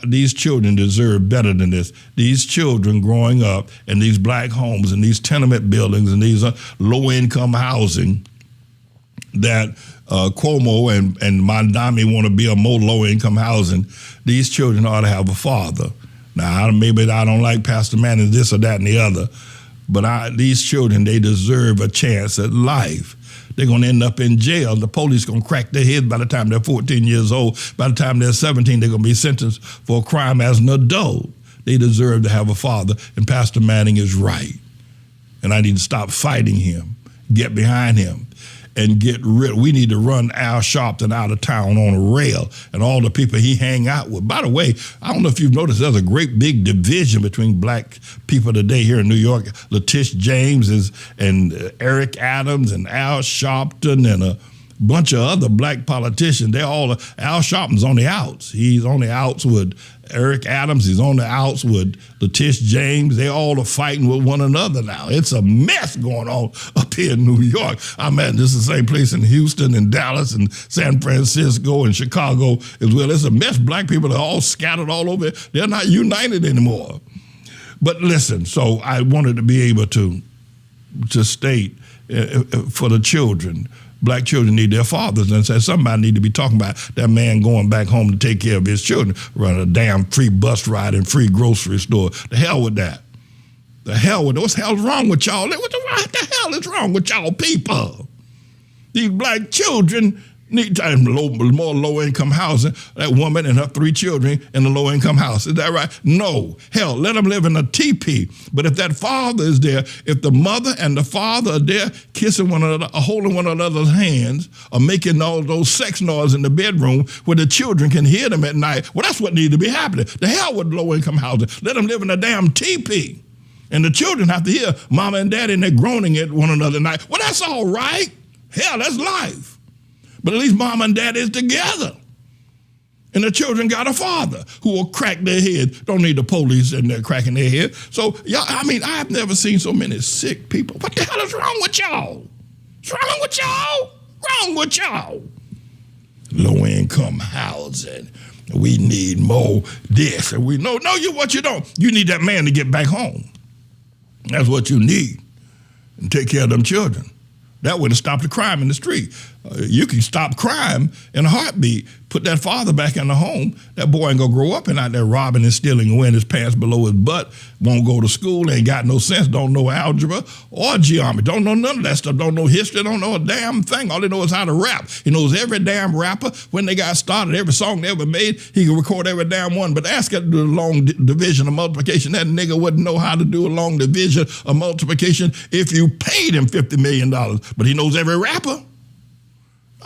These children deserve better than this. These children growing up in these black homes and these tenement buildings and these low-income housing that Cuomo and Mondami want to be a more low-income housing, these children ought to have a father. Now, maybe I don't like Pastor Manning, this or that and the other, but these children, they deserve a chance at life. They're going to end up in jail. The police going to crack their heads by the time they're 14 years old. By the time they're 17, they're going to be sentenced for a crime as an adult. They deserve to have a father, and Pastor Manning is right. And I need to stop fighting him, get behind him, and get rid. We need to run Al Sharpton out of town on a rail and all the people he hang out with. By the way, I don't know if you've noticed, there's a great big division between black people today here in New York. Letitia James and Eric Adams and Al Sharpton and a bunch of other black politicians. Al Sharpton's on the outs. He's on the outs with Eric Adams. He's on the outs with Letitia James. They all are fighting with one another now. It's a mess going on up here in New York. I mean, this is the same place in Houston and Dallas and San Francisco and Chicago as well. It's a mess. Black people are all scattered all over. They're not united anymore. But listen, so I wanted to be able to state for the children, black children need their fathers, and say somebody need to be talking about that man going back home to take care of his children, run a damn free bus ride and free grocery store. The hell with that. The hell with that. What the hell's wrong with y'all? What the hell is wrong with y'all people? These black children need more low-income housing. That woman and her 3 children in a low-income house. Is that right? No. Hell, let them live in a teepee. But if that father is there, if the mother and the father are there kissing one another, or holding one another's hands, or making all those sex noises in the bedroom where the children can hear them at night, well, that's what needs to be happening. The hell with low-income housing. Let them live in a damn teepee. And the children have to hear mama and daddy and they're groaning at one another at night. Well, that's all right. Hell, that's life. But at least mom and dad is together. And the children got a father who will crack their head. Don't need the police in there cracking their head. So, I've never seen so many sick people. What the hell is wrong with y'all? What's wrong with y'all? Wrong with y'all? Low-income housing. We need more this. And what you don't. You need that man to get back home. That's what you need. And take care of them children. That would have stopped the crime in the street. You can stop crime in a heartbeat. Put that father back in the home. That boy ain't gonna grow up and out there robbing and stealing and wearing his pants below his butt. Won't go to school, ain't got no sense, don't know algebra or geometry, don't know none of that stuff, don't know history, don't know a damn thing. All he knows is how to rap. He knows every damn rapper, when they got started, every song they ever made, he can record every damn one. But ask him to do the long division or multiplication. That nigga wouldn't know how to do a long division or multiplication if you paid him $50 million. But he knows every rapper.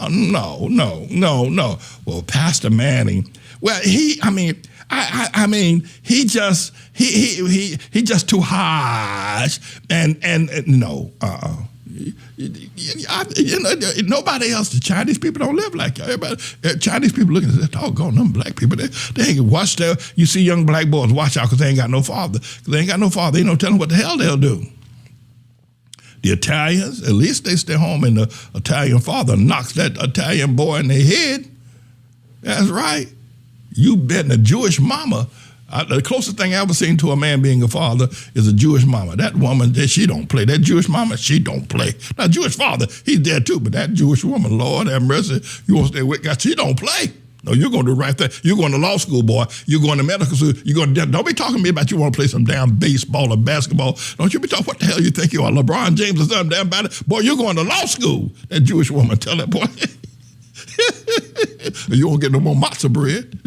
No. Well, Pastor Manning, well, he just too harsh and no. Nobody else. The Chinese people don't live like everybody. Chinese people looking at this, doggone them black people. They ain't watch their. You see young black boys, watch out because they ain't got no father. Because they ain't got no father. Ain't no telling what the hell they'll do. The Italians, at least they stay home and the Italian father knocks that Italian boy in the head. That's right. You betting a Jewish mama. The closest thing I ever seen to a man being a father is a Jewish mama. That woman, she don't play. That Jewish mama, she don't play. Now, Jewish father, he's dead too, but that Jewish woman, Lord have mercy, you want to stay with God, she don't play. No, you're going to do the right thing. You're going to law school, boy. You're going to medical school. Don't be talking to me about you want to play some damn baseball or basketball. Don't you be talking, what the hell you think you are, LeBron James or something damn about it? Boy, you're going to law school. That Jewish woman, tell that boy. You won't get no more matzah bread.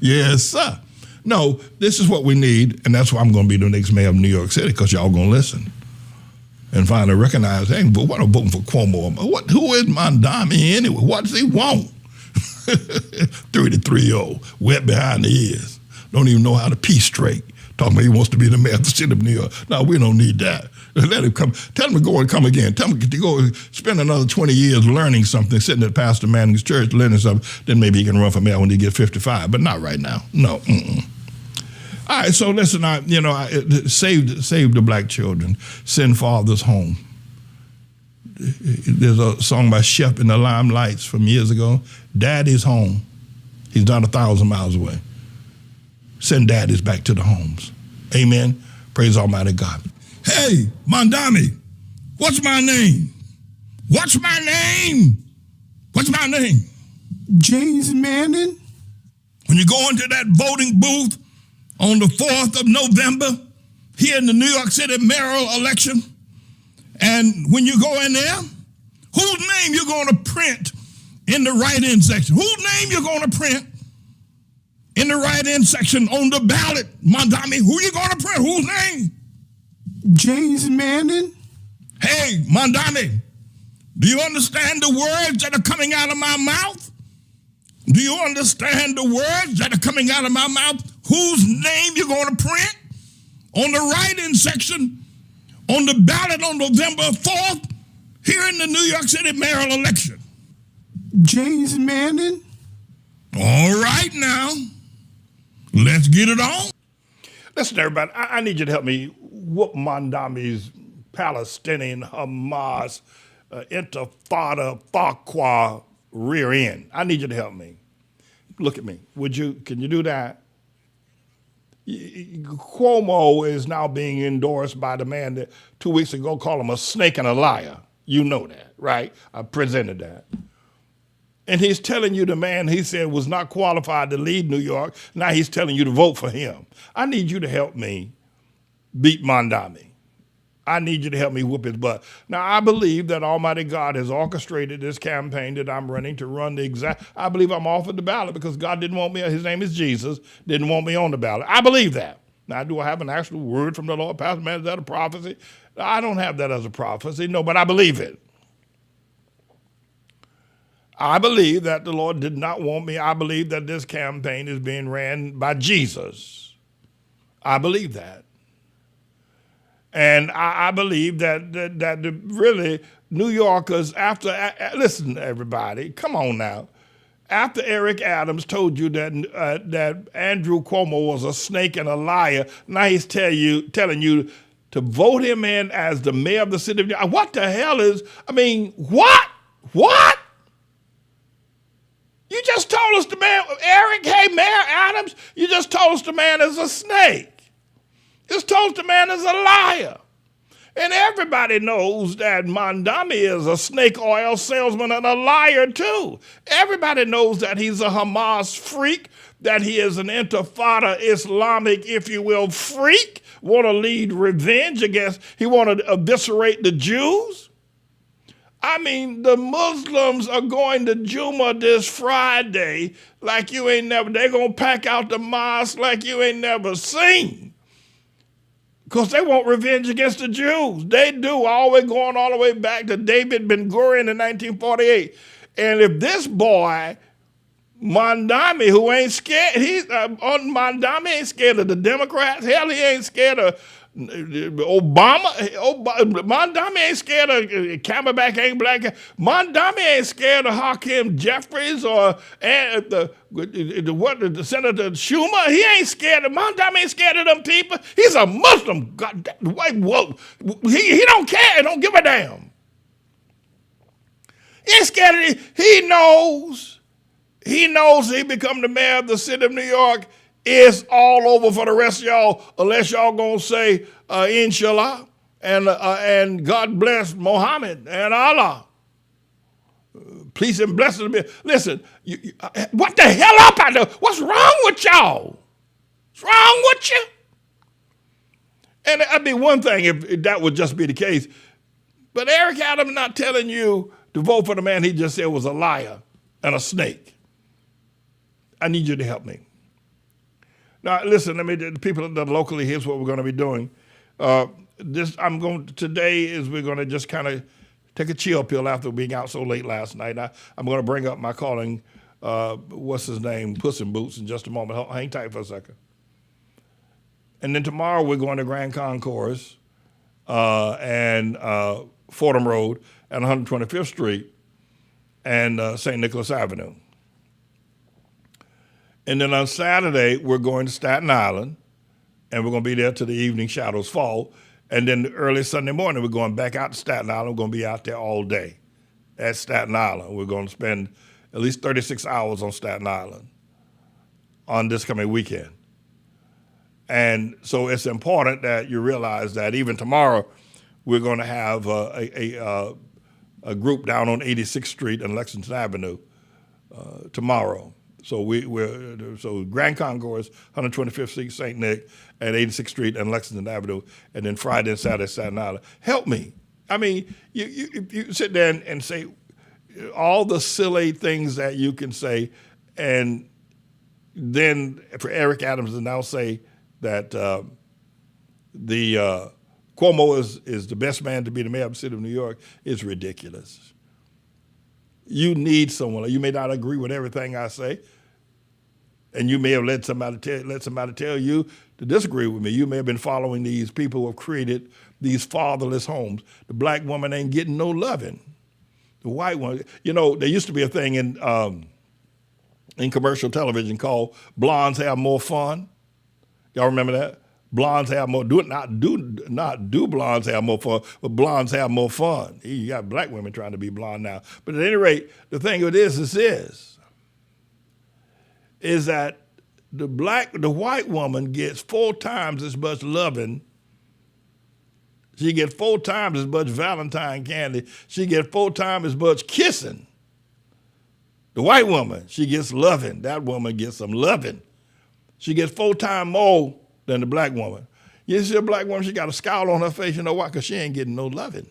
Yes, sir. No, this is what we need, and that's why I'm going to be the next mayor of New York City, because y'all going to listen and finally recognize, hey, but what I'm voting for Cuomo. Who is Mondami anyway? What does he want? 33-year-old, wet behind the ears, don't even know how to pee straight. Talking about he wants to be the mayor of the city of New York. No, we don't need that. Let him come. Tell him to go and come again. Tell him to go and spend another 20 years learning something, sitting at Pastor Manning's church, learning something. Then maybe he can run for mayor when he gets 55, but not right now. No. All right, so listen, save the black children. Send fathers home. There's a song by Shep in the Limelights from years ago. Daddy's home. He's not 1,000 miles away. Send daddies back to the homes. Amen. Praise Almighty God. Hey, Mondami, what's my name? What's my name? What's my name? James Manning. When you go into that voting booth on the 4th of November here in the New York City mayoral election, and when you go in there, whose name you're going to print in the write-in section? Whose name you're going to print in the write-in section on the ballot, Mondami? Who you going to print? Whose name? James Manning. Hey, Mondami, do you understand the words that are coming out of my mouth? Do you understand the words that are coming out of my mouth? Whose name you're going to print on the write-in section on the ballot on November 4th here in the New York City mayoral election? James Manning. All right now, let's get it on. Listen, everybody, I need you to help me whoop Mondami's Palestinian Hamas Intifada Farquhar rear end. I need you to help me. Look at me. Can you do that? Cuomo is now being endorsed by the man that 2 weeks ago called him a snake and a liar. You know that, right? I presented that. And he's telling you the man he said was not qualified to lead New York, now he's telling you to vote for him. I need you to help me beat Mondami. I need you to help me whoop his butt. Now, I believe that Almighty God has orchestrated this campaign that I'm running to run I believe I'm off of the ballot because God didn't want me, his name is Jesus, didn't want me on the ballot. I believe that. Now, do I have an actual word from the Lord? Pastor, man, is that a prophecy? I don't have that as a prophecy, no, but I believe it. I believe that the Lord did not want me. I believe that this campaign is being ran by Jesus. I believe that. And I believe that really New Yorkers, listen, everybody, come on now. After Eric Adams told you that Andrew Cuomo was a snake and a liar, now he's telling you to vote him in as the mayor of the city of New York. What the hell what? What? You just told us the man, Eric, hey, Mayor Adams, you just told us the man is a snake. Just told us the man is a liar. And everybody knows that Mondami is a snake oil salesman and a liar too. Everybody knows that he's a Hamas freak, that he is an Intifada Islamic, if you will, freak, want to lead revenge against, he want to eviscerate the Jews. I mean, the Muslims are going to Juma this Friday like you ain't never, they're going to pack out the mosque like you ain't never seen. Because they want revenge against the Jews. They do, always going all the way back to David Ben Gurion in 1948. And if this boy, Mondami, who ain't scared, Mondami ain't scared of the Democrats. Hell, he ain't scared of Mondami ain't scared of Camelback ain't black. Mondami ain't scared of Hakeem Jeffries or the Senator Schumer. He ain't scared of Mondami. Ain't scared of them people. He's a Muslim. God, whoa. He don't care. Don't give a damn. He ain't scared of it. He knows he become the mayor of the city of New York. It's all over for the rest of y'all unless y'all gonna say inshallah and God bless Muhammad and Allah. Peace and blessings be. Listen, what the hell up out there? What's wrong with y'all? What's wrong with you? And I'd be one thing if that would just be the case. But Eric Adams not telling you to vote for the man he just said was a liar and a snake. I need you to help me. Now, listen, the people that are locally, here's what we're going to be doing. Today is we're going to just kind of take a chill pill after being out so late last night. I'm going to bring up my calling, Puss in Boots in just a moment. Hang tight for a second. And then tomorrow we're going to Grand Concourse and Fordham Road and 125th Street and St. Nicholas Avenue. And then on Saturday, we're going to Staten Island, and we're going to be there till the evening shadows fall. And then early Sunday morning, we're going back out to Staten Island. We're going to be out there all day at Staten Island. We're going to spend at least 36 hours on Staten Island on this coming weekend. And so it's important that you realize that even tomorrow, we're going to have a group down on 86th Street and Lexington Avenue tomorrow. So so Grand Concourse, 125th Street, St. Nick, at 86th Street and Lexington Avenue, and then Friday and Saturday, Staten Island. Help me. I mean, you sit there and say all the silly things that you can say, and then for Eric Adams to now say that Cuomo is the best man to be the mayor of the city of New York is ridiculous. You need someone. You may not agree with everything I say, and you may have let somebody tell you to disagree with me. You may have been following these people who have created these fatherless homes. The black woman ain't getting no loving. The white one, there used to be a thing in commercial television called "Blondes Have More Fun." Y'all remember that? Blondes have more. Not do blondes have more fun, but blondes have more fun. You got black women trying to be blonde now. But at any rate, the thing of this is that the white woman gets 4 times as much loving. She gets 4 times as much Valentine candy. She gets 4 times as much kissing. The white woman, she gets loving. That woman gets some loving. She gets 4 times more than the black woman. You see a black woman, she got a scowl on her face, you know why? Because she ain't getting no loving.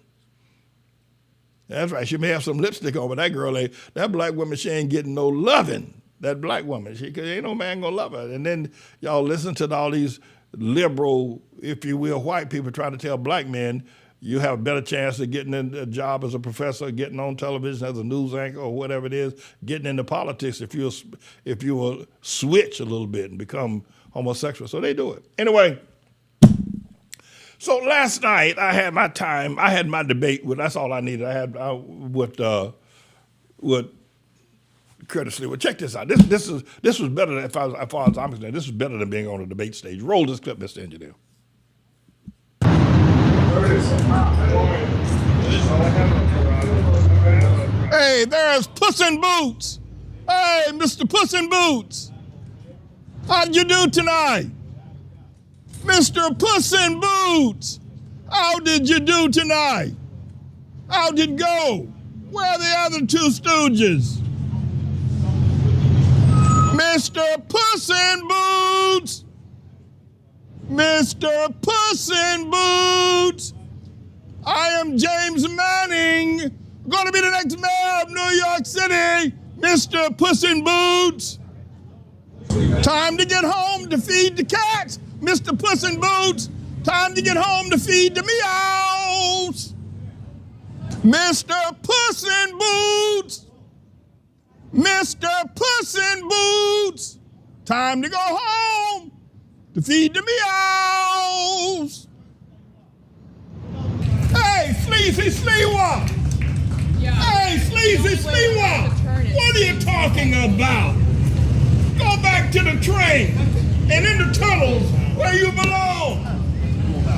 That's right, she may have some lipstick on, but that black woman, she ain't getting no loving. That black woman, because ain't no man gonna love her. And then y'all listen to all these liberal, if you will, white people trying to tell black men you have a better chance of getting a job as a professor, getting on television as a news anchor or whatever it is, getting into politics if you will switch a little bit and become homosexual. So they do it. Anyway, so last night I had my time. I had my debate with, that's all I needed. I had with Curtis Lee. Well, check this out. This was better than, as far as I'm concerned, this was better than being on a debate stage. Roll this clip, Mr. Engineer. Hey, there's Puss in Boots. Hey, Mr. Puss in Boots. How'd you do tonight? Mr. Puss in Boots, how did you do tonight? How'd it go? Where are the other 2 stooges? Mr. Puss in Boots! Mr. Puss in Boots! I am James Manning, going to be the next mayor of New York City, Mr. Puss in Boots. Time to get home to feed the cats, Mr. Puss in Boots. Time to get home to feed the meows. Mr. Puss in Boots. Mr. Puss in Boots. Time to go home to feed the meows. Sleazy Sleewa! Hey, Sleazy Sleewa! What are you talking about? Go back to the train and in the tunnels where you belong.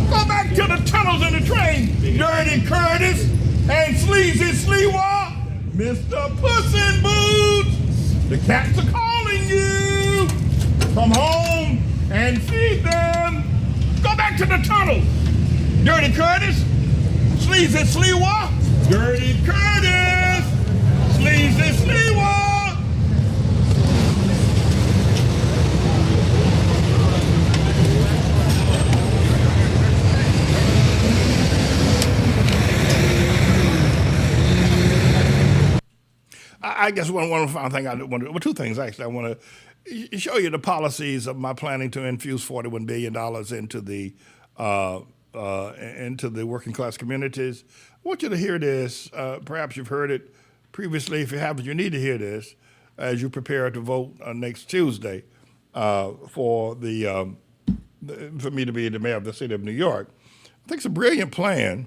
Go back to the tunnels and the train, Dirty Curtis and Sleazy Sleewa. Mr. Puss in Boots, the cats are calling you. Come home and feed them. Go back to the tunnels. Dirty Curtis, Sleazy Sleewa. Dirty Curtis, Sleazy Sleewa. I guess one final thing I want to, well, two things actually. I want to show you the policies of my planning to infuse $41 billion into the working class communities. I want you to hear this. Perhaps you've heard it previously. If you haven't, you need to hear this as you prepare to vote next Tuesday for me to be the mayor of the city of New York. I think it's a brilliant plan.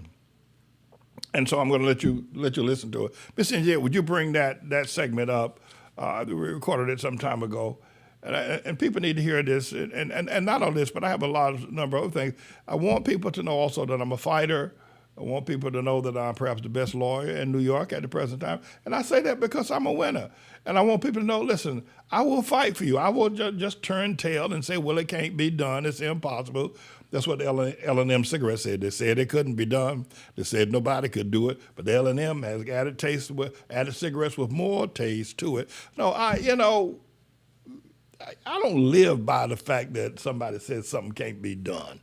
And so I'm going to let you listen to it. Ms. Engineer, would you bring that segment up? We recorded it some time ago. And people need to hear this. And not only this, but I have a number of other things. I want people to know also that I'm a fighter. I want people to know that I'm perhaps the best lawyer in New York at the present time. And I say that because I'm a winner. And I want people to know, listen, I will fight for you. I will just turn tail and say, well, it can't be done. It's impossible. That's what the L&M cigarette said. They said it couldn't be done. They said nobody could do it. But the L&M has added cigarettes with more taste to it. No, I don't live by the fact that somebody says something can't be done.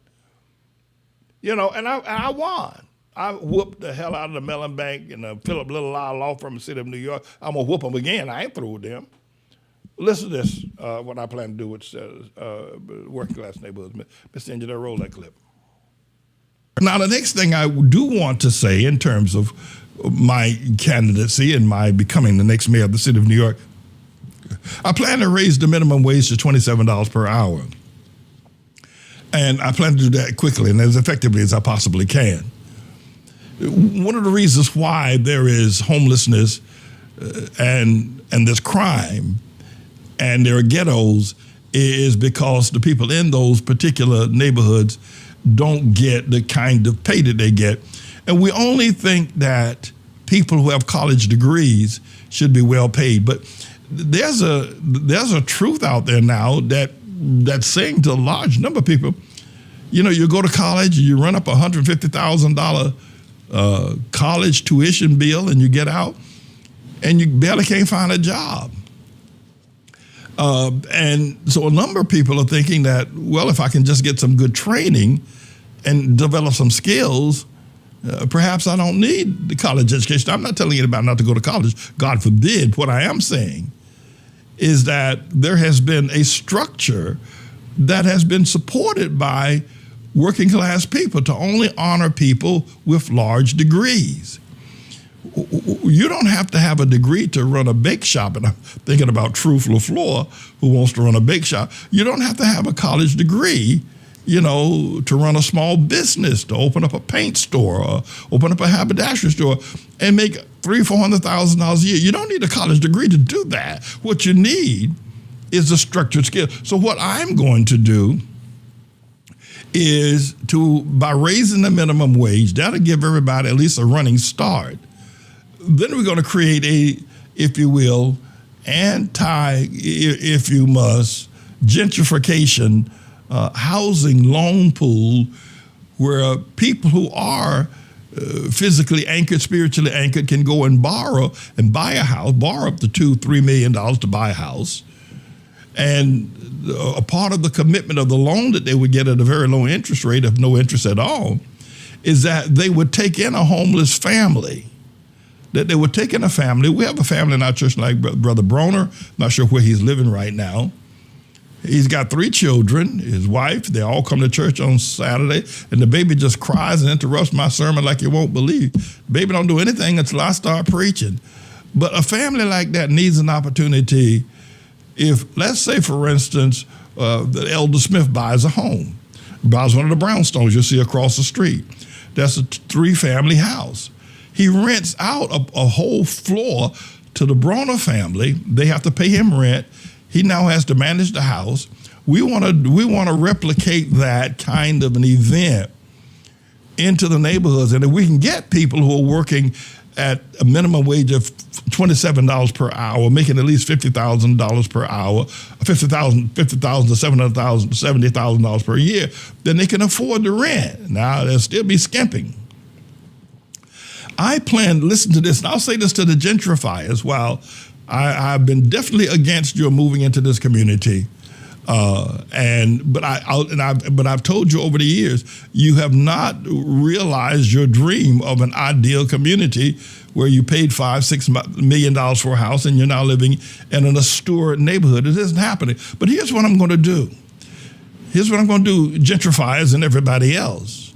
And I won. I whooped the hell out of the Mellon Bank and the Philip Little law firm in the city of New York. I'm going to whoop them again. I ain't through with them. Listen to this, what I plan to do with working class neighborhoods. Mr. Engineer, roll that clip. Now, the next thing I do want to say in terms of my candidacy and my becoming the next mayor of the city of New York, I plan to raise the minimum wage to $27 per hour. And I plan to do that quickly and as effectively as I possibly can. One of the reasons why there is homelessness and there's crime and there are ghettos is because the people in those particular neighborhoods don't get the kind of pay that they get. And we only think that people who have college degrees should be well paid. But there's a truth out there now that's saying to a large number of people, you go to college, you run up $150,000 college tuition bill and you get out and you barely can't find a job. And so a number of people are thinking that, well, if I can just get some good training and develop some skills, perhaps I don't need the college education. I'm not telling anybody not to go to college. God forbid. What I am saying is that there has been a structure that has been supported by working class people to only honor people with large degrees. You don't have to have a degree to run a bake shop. And I'm thinking about Truth LaFleur, who wants to run a bake shop. You don't have to have a college degree, to run a small business, to open up a paint store or open up a haberdashery store and make $300,000-$400,000 a year. You don't need a college degree to do that. What you need is a structured skill. So what I'm going to do is by raising the minimum wage, that'll give everybody at least a running start. Then we're going to create if you will, if you must, gentrification housing loan pool where people who are physically anchored, spiritually anchored can go and borrow and buy a house, borrow up to $2-3 million to buy a house. And a part of the commitment of the loan that they would get at a very low interest rate, of no interest at all, is that they would take in a homeless family. That they would take in a family. We have a family in our church like Brother Broner. Not sure where he's living right now. He's got 3 children, his wife. They all come to church on Saturday, and the baby just cries and interrupts my sermon like you won't believe. The baby don't do anything until I start preaching. But a family like that needs an opportunity. If, let's say, for instance, that Elder Smith buys a home, buys one of the brownstones you see across the street. that's a 3-family house. He rents out a whole floor to the Bronner family. They have to pay him rent. He now has to manage the house. We want to replicate that kind of an event into the neighborhoods, and if we can get people who are working at a minimum wage of $27 per hour, making at least $50,000 per hour, $50,000 to $700,000, $70,000 per year, then they can afford the rent. Now they'll still be skimping. I plan, listen to this, and I'll say this to the gentrifiers. While I've been definitely against your moving into this community, but I've told you over the years, you have not realized your dream of an ideal community where you paid $5-6 million for a house and you're now living in an Astor neighborhood. It isn't happening. But here's what I'm going to do. Here's what I'm going to do, gentrifiers and everybody else.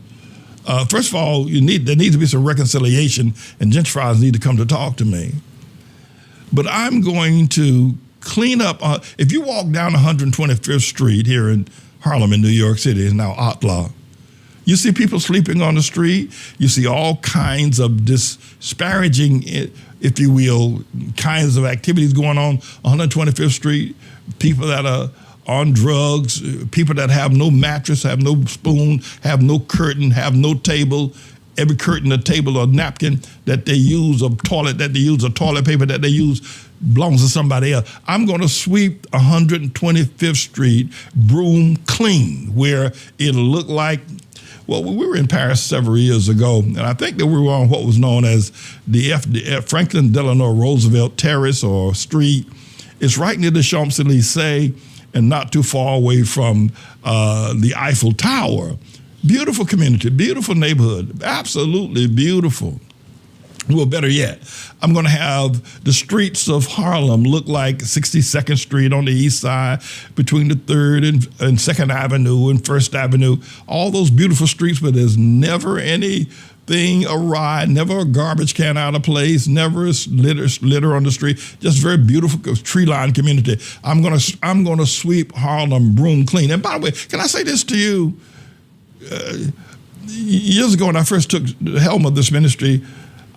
First of all, there needs to be some reconciliation, and gentrifiers need to come to talk to me. But I'm going to clean up. If you walk down 125th Street here in Harlem in New York City, it's now Outlaw, you see people sleeping on the street. You see all kinds of disparaging, if you will, kinds of activities going on 125th Street. People that are on drugs, people that have no mattress, have no spoon, have no curtain, have no table. Every curtain, a table, or napkin that they use, or toilet that they use, or toilet paper that they use belongs to somebody else. I'm going to sweep 125th Street broom clean, where it'll look like, well, we were in Paris several years ago, and I think that we were on what was known as the Franklin Delano Roosevelt Terrace or Street. It's right near the Champs-Élysées and not too far away from the Eiffel Tower. Beautiful community, beautiful neighborhood, absolutely beautiful. Well, better yet, I'm going to have the streets of Harlem look like 62nd Street on the east side, between the 3rd and 2nd Avenue and 1st Avenue. All those beautiful streets where there's never anything awry, never a garbage can out of place, never a litter on the street. Just very beautiful tree-lined community. I'm going to sweep Harlem broom clean. And by the way, can I say this to you? Years ago, when I first took the helm of this ministry,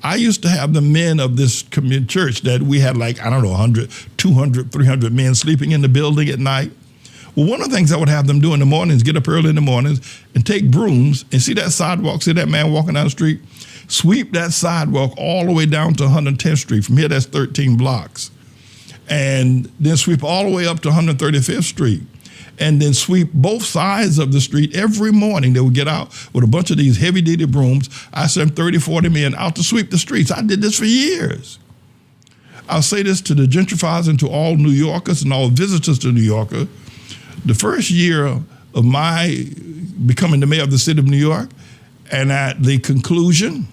I used to have the men of this church that we had 100, 200, 300 men sleeping in the building at night. Well, one of the things I would have them do in the mornings, get up early in the mornings and take brooms and see that sidewalk, see that man walking down the street, sweep that sidewalk all the way down to 110th Street. From here, that's 13 blocks. And then sweep all the way up to 135th Street. And then sweep both sides of the street every morning. They would get out with a bunch of these heavy-duty brooms. I sent 30, 40 men out to sweep the streets. I did this for years. I'll say this to the gentrifiers and to all New Yorkers and all visitors to New York. The first year of my becoming the mayor of the city of New York, and at the conclusion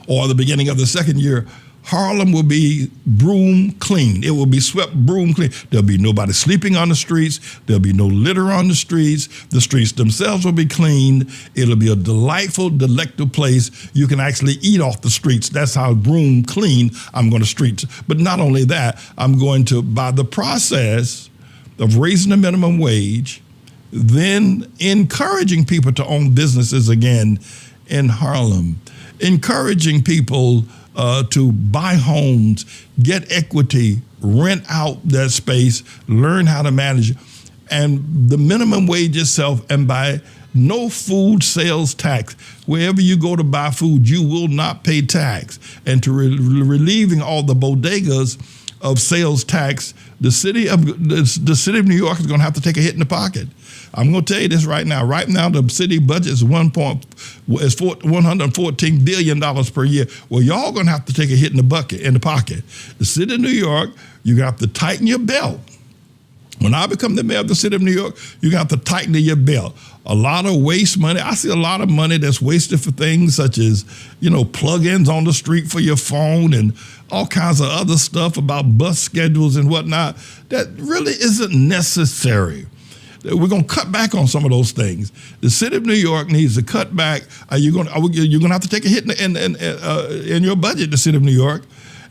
or the beginning of the second year, Harlem will be broom clean. It will be swept broom clean. There'll be nobody sleeping on the streets. There'll be no litter on the streets. The streets themselves will be cleaned. It'll be a delightful, delectable place. You can actually eat off the streets. That's how broom clean I'm going to streets. But not only that, I'm going to, by the process of raising the minimum wage, then encouraging people to own businesses again in Harlem, encouraging people to buy homes, get equity, rent out that space, learn how to manage it. And the minimum wage itself, and by no food sales tax. Wherever you go to buy food, you will not pay tax. And to relieving all the bodegas of sales tax, the city of New York is going to have to take a hit in the pocket. I'm going to tell you this right now. Right now, the city budget is $114 billion per year. Well, y'all going to have to take a hit in the pocket. The city of New York, you're going to have to tighten your belt. When I become the mayor of the city of New York, you're going to have to tighten your belt. A lot of waste money. I see a lot of money that's wasted for things such as, plug-ins on the street for your phone and all kinds of other stuff about bus schedules and whatnot that really isn't necessary. We're going to cut back on some of those things. The city of New York needs to cut back. You're going to have to take a hit in your budget, the city of New York.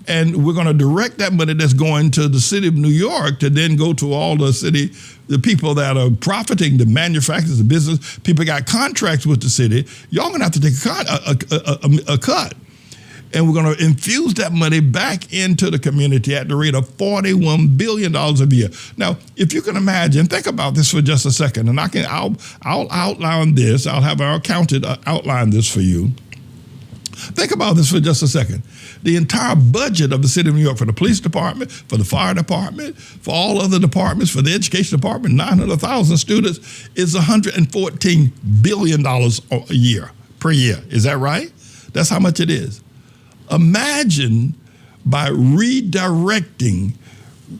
And we're going to direct that money that's going to the city of New York to then go to all the people that are profiting, the manufacturers, the business, people got contracts with the city. Y'all going to have to take a cut. And we're going to infuse that money back into the community at the rate of $41 billion a year. Now, if you can imagine, think about this for just a second, and I'll outline this. I'll have our accountant outline this for you. Think about this for just a second. The entire budget of the city of New York for the police department, for the fire department, for all other departments, for the education department, 900,000 students, is $114 billion a year, per year. Is that right? That's how much it is. Imagine by redirecting,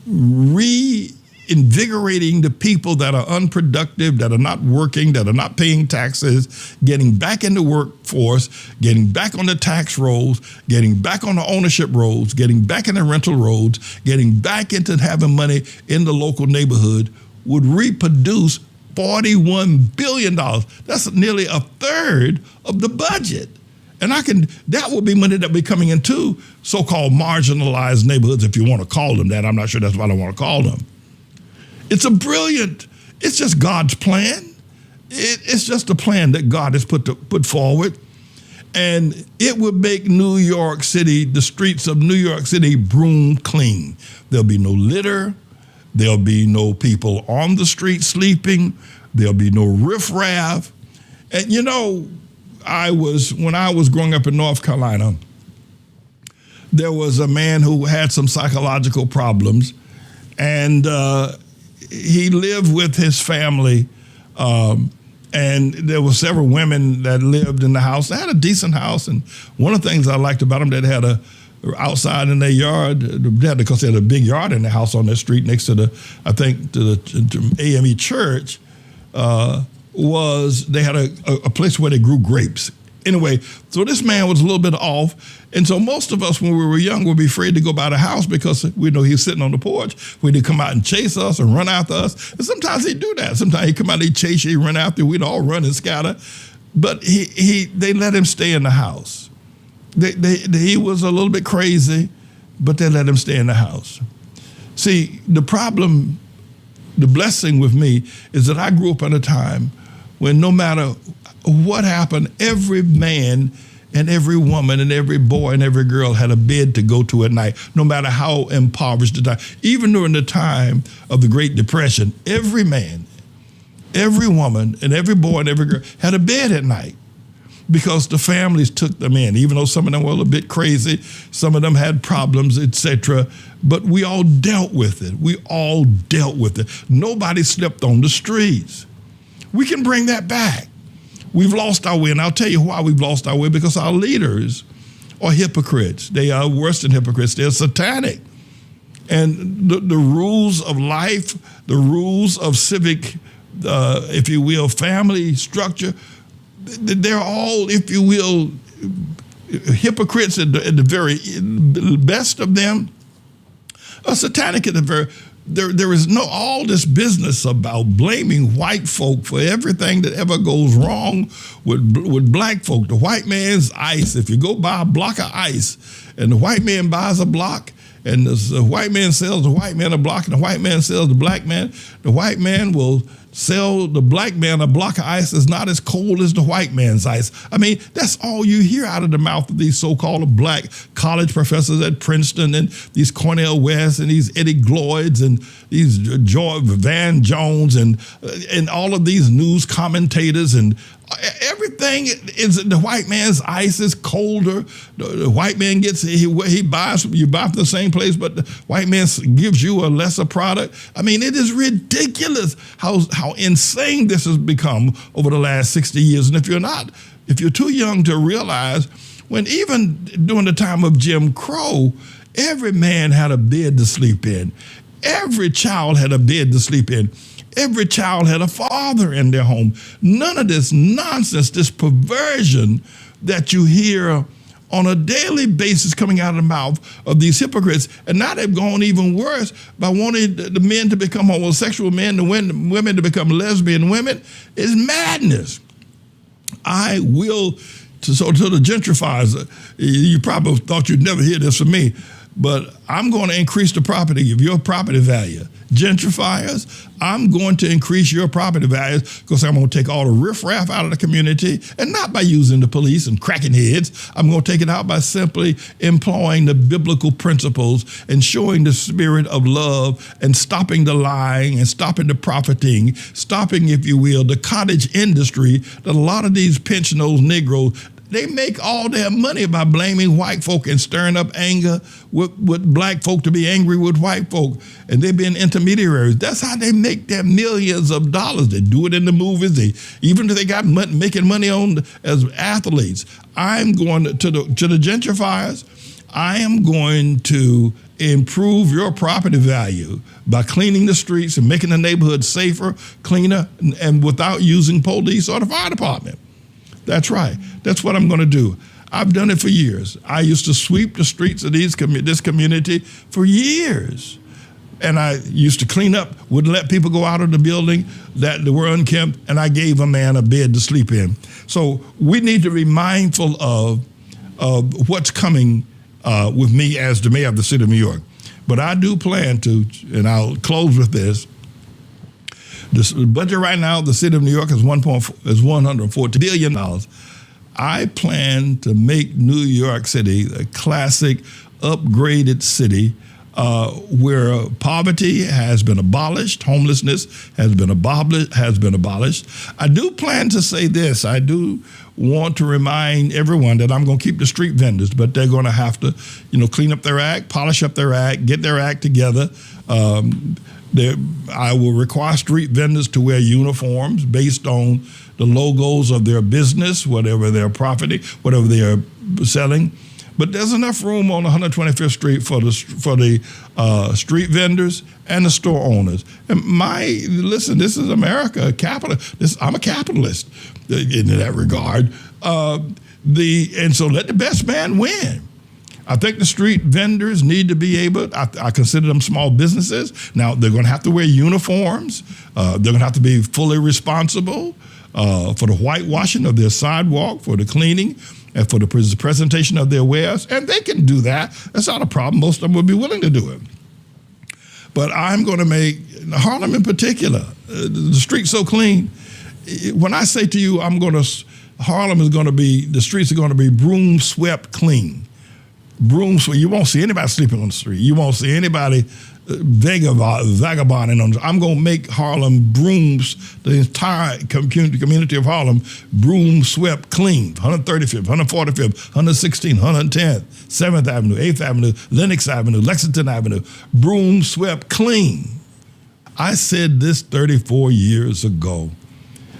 reinvigorating the people that are unproductive, that are not working, that are not paying taxes, getting back in the workforce, getting back on the tax rolls, getting back on the ownership rolls, getting back in the rental rolls, getting back into having money in the local neighborhood would reproduce $41 billion. That's nearly a third of the budget. And that will be money that will be coming into so-called marginalized neighborhoods, if you want to call them that. I'm not sure that's what I want to call them. It's it's just God's plan. It's just a plan that God has put forward. And it would make New York City, the streets of New York City, broom clean. There'll be no litter. There'll be no people on the street sleeping. There'll be no riffraff. And you know, when I was growing up in North Carolina, there was a man who had some psychological problems, and he lived with his family, and there were several women that lived in the house. They had a decent house, and one of the things I liked about them, they had outside in their yard, because they had a big yard in the house on their street next to the AME church, was they had a place where they grew grapes. Anyway, so this man was a little bit off. And so most of us, when we were young, would be afraid to go by the house because we know he's sitting on the porch. He'd come out and chase us and run after us. And sometimes he'd do that. Sometimes he'd come out, he'd chase you, he'd run after you. We'd all run and scatter. But they let him stay in the house. He was a little bit crazy, but they let him stay in the house. See, the blessing with me is that I grew up at a time when no matter what happened, every man and every woman and every boy and every girl had a bed to go to at night, no matter how impoverished the time. Even during the time of the Great Depression, every man, every woman, and every boy and every girl had a bed at night because the families took them in, even though some of them were a little bit crazy, some of them had problems, etc. But we all dealt with it. We all dealt with it. Nobody slept on the streets. We can bring that back. We've lost our way, and I'll tell you why we've lost our way, because our leaders are hypocrites. They are worse than hypocrites. They're satanic. And the rules of life, the rules of civic, if you will, family structure, they're all, if you will, hypocrites at the very best of them, are satanic at the very. There is all this business about blaming white folk for everything that ever goes wrong with black folk. The white man's ice. If you go buy a block of ice and the white man buys a block, and the white man sells the white man a block, and the white man sells the white man will sell the black man a block of ice that's not as cold as the white man's ice. I mean, that's all you hear out of the mouth of these so-called black college professors at Princeton and these Cornell West and these Eddie Gloyds and these George Van Jones and all of these news commentators, and everything is the white man's ice is colder. The white man you buy from the same place, but the white man gives you a lesser product. I mean, it is ridiculous how insane this has become over the last 60 years. And if you're too young to realize, when even during the time of Jim Crow, every man had a bed to sleep in. Every child had a bed to sleep in. Every child had a father in their home. None of this nonsense, this perversion that you hear on a daily basis coming out of the mouth of these hypocrites. And now they've gone even worse by wanting the men to become homosexual men, the women to become lesbian women. Is madness. To the gentrifiers, you probably thought you'd never hear this from me. but I'm going to increase the property of your property value. Gentrifiers, I'm going to increase your property values because I'm going to take all the riffraff out of the community, and not by using the police and cracking heads. I'm going to take it out by simply employing the biblical principles and showing the spirit of love and stopping the lying and stopping the profiting, stopping, if you will, the cottage industry that a lot of these pensioners, Negroes, they make all their money by blaming white folk and stirring up anger with black folk to be angry with white folk. And they've been intermediaries. That's how they make their millions of dollars. They do it in the movies. Even if they got making money on as athletes. I'm going to the gentrifiers. I am going to improve your property value by cleaning the streets and making the neighborhood safer, cleaner, and without using police or the fire department. That's right. That's what I'm going to do. I've done it for years. I used to sweep the streets of this community for years. And I used to clean up, wouldn't let people go out of the building that were unkempt, and I gave a man a bed to sleep in. So we need to be mindful of what's coming with me as the mayor of the city of New York. But I do plan to, and I'll close with this. The budget right now, the city of New York is $140 billion. I plan to make New York City a classic, upgraded city where poverty has been abolished, homelessness has been abolished. I do plan to say this. I do want to remind everyone that I'm going to keep the street vendors, but they're going to have to, clean up their act, polish up their act, get their act together. I will require street vendors to wear uniforms based on the logos of their business, whatever they're profiting, whatever they're selling. But there's enough room on 125th Street for the street vendors and the store owners. And listen, this is America, I'm a capitalist in that regard. And so let the best man win. I think the street vendors need to be able, I consider them small businesses. Now, they're going to have to wear uniforms. They're going to have to be fully responsible for the whitewashing of their sidewalk, for the cleaning, and for the presentation of their wares. And they can do that. That's not a problem. Most of them would be willing to do it. But I'm going to make Harlem in particular, the streets so clean. When I say to you, Harlem is going to be, the streets are going to be broom swept clean. You won't see anybody sleeping on the street. You won't see anybody vagabonding on the street. I'm going to make Harlem the entire community of Harlem broom swept clean. 135th, 145th, 116th, 110th, 7th Avenue, 8th Avenue, Lenox Avenue, Lexington Avenue, broom swept clean. I said this 34 years ago,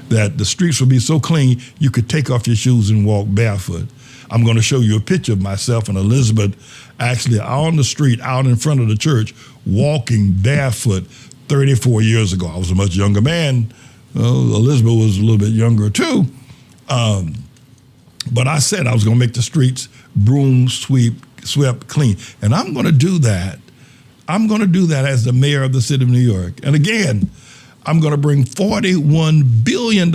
that the streets would be so clean you could take off your shoes and walk barefoot. I'm going to show you a picture of myself and Elizabeth actually on the street, out in front of the church, walking barefoot 34 years ago. I was a much younger man. Elizabeth was a little bit younger too. But I said I was going to make the streets broom swept clean. And I'm going to do that. I'm going to do that as the mayor of the city of New York. And again, I'm going to bring $41 billion.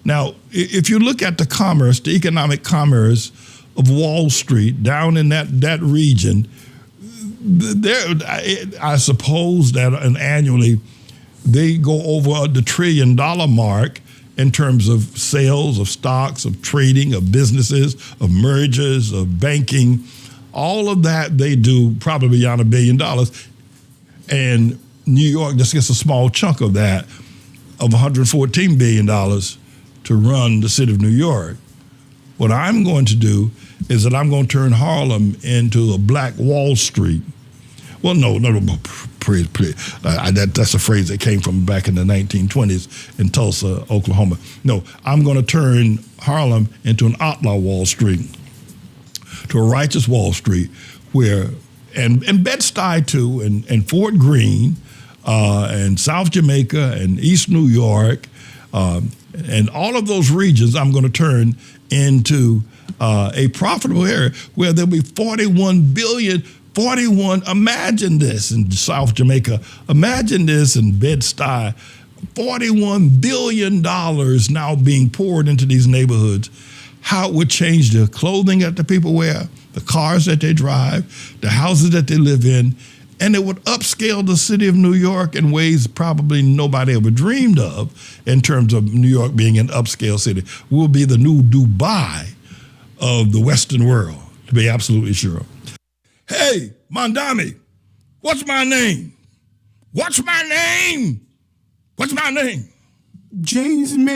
Now, if you look at the economic commerce of Wall Street down in that region, I suppose that annually they go over the $1 trillion mark in terms of sales, of stocks, of trading, of businesses, of mergers, of banking. All of that they do probably beyond $1 billion. And New York just gets a small chunk of that, of $114 billion to run the city of New York. What I'm going to do is that I'm going to turn Harlem into a black Wall Street. Well, no, please. That's a phrase that came from back in the 1920s in Tulsa, Oklahoma. No, I'm going to turn Harlem into an outlaw Wall Street, to a righteous Wall Street, where, and Bed-Stuy too, and Fort Greene, and South Jamaica, and East New York, and all of those regions I'm going to turn into a profitable area where there'll be 41 billion. Imagine this in South Jamaica. Imagine this in Bed-Stuy. $41 billion now being poured into these neighborhoods. How it would change the clothing that the people wear, the cars that they drive, the houses that they live in, and it would upscale the city of New York in ways probably nobody ever dreamed of in terms of New York being an upscale city. We'll be the new Dubai of the Western world, to be absolutely sure. Hey, Mondani, what's my name? What's my name? What's my name? James, man.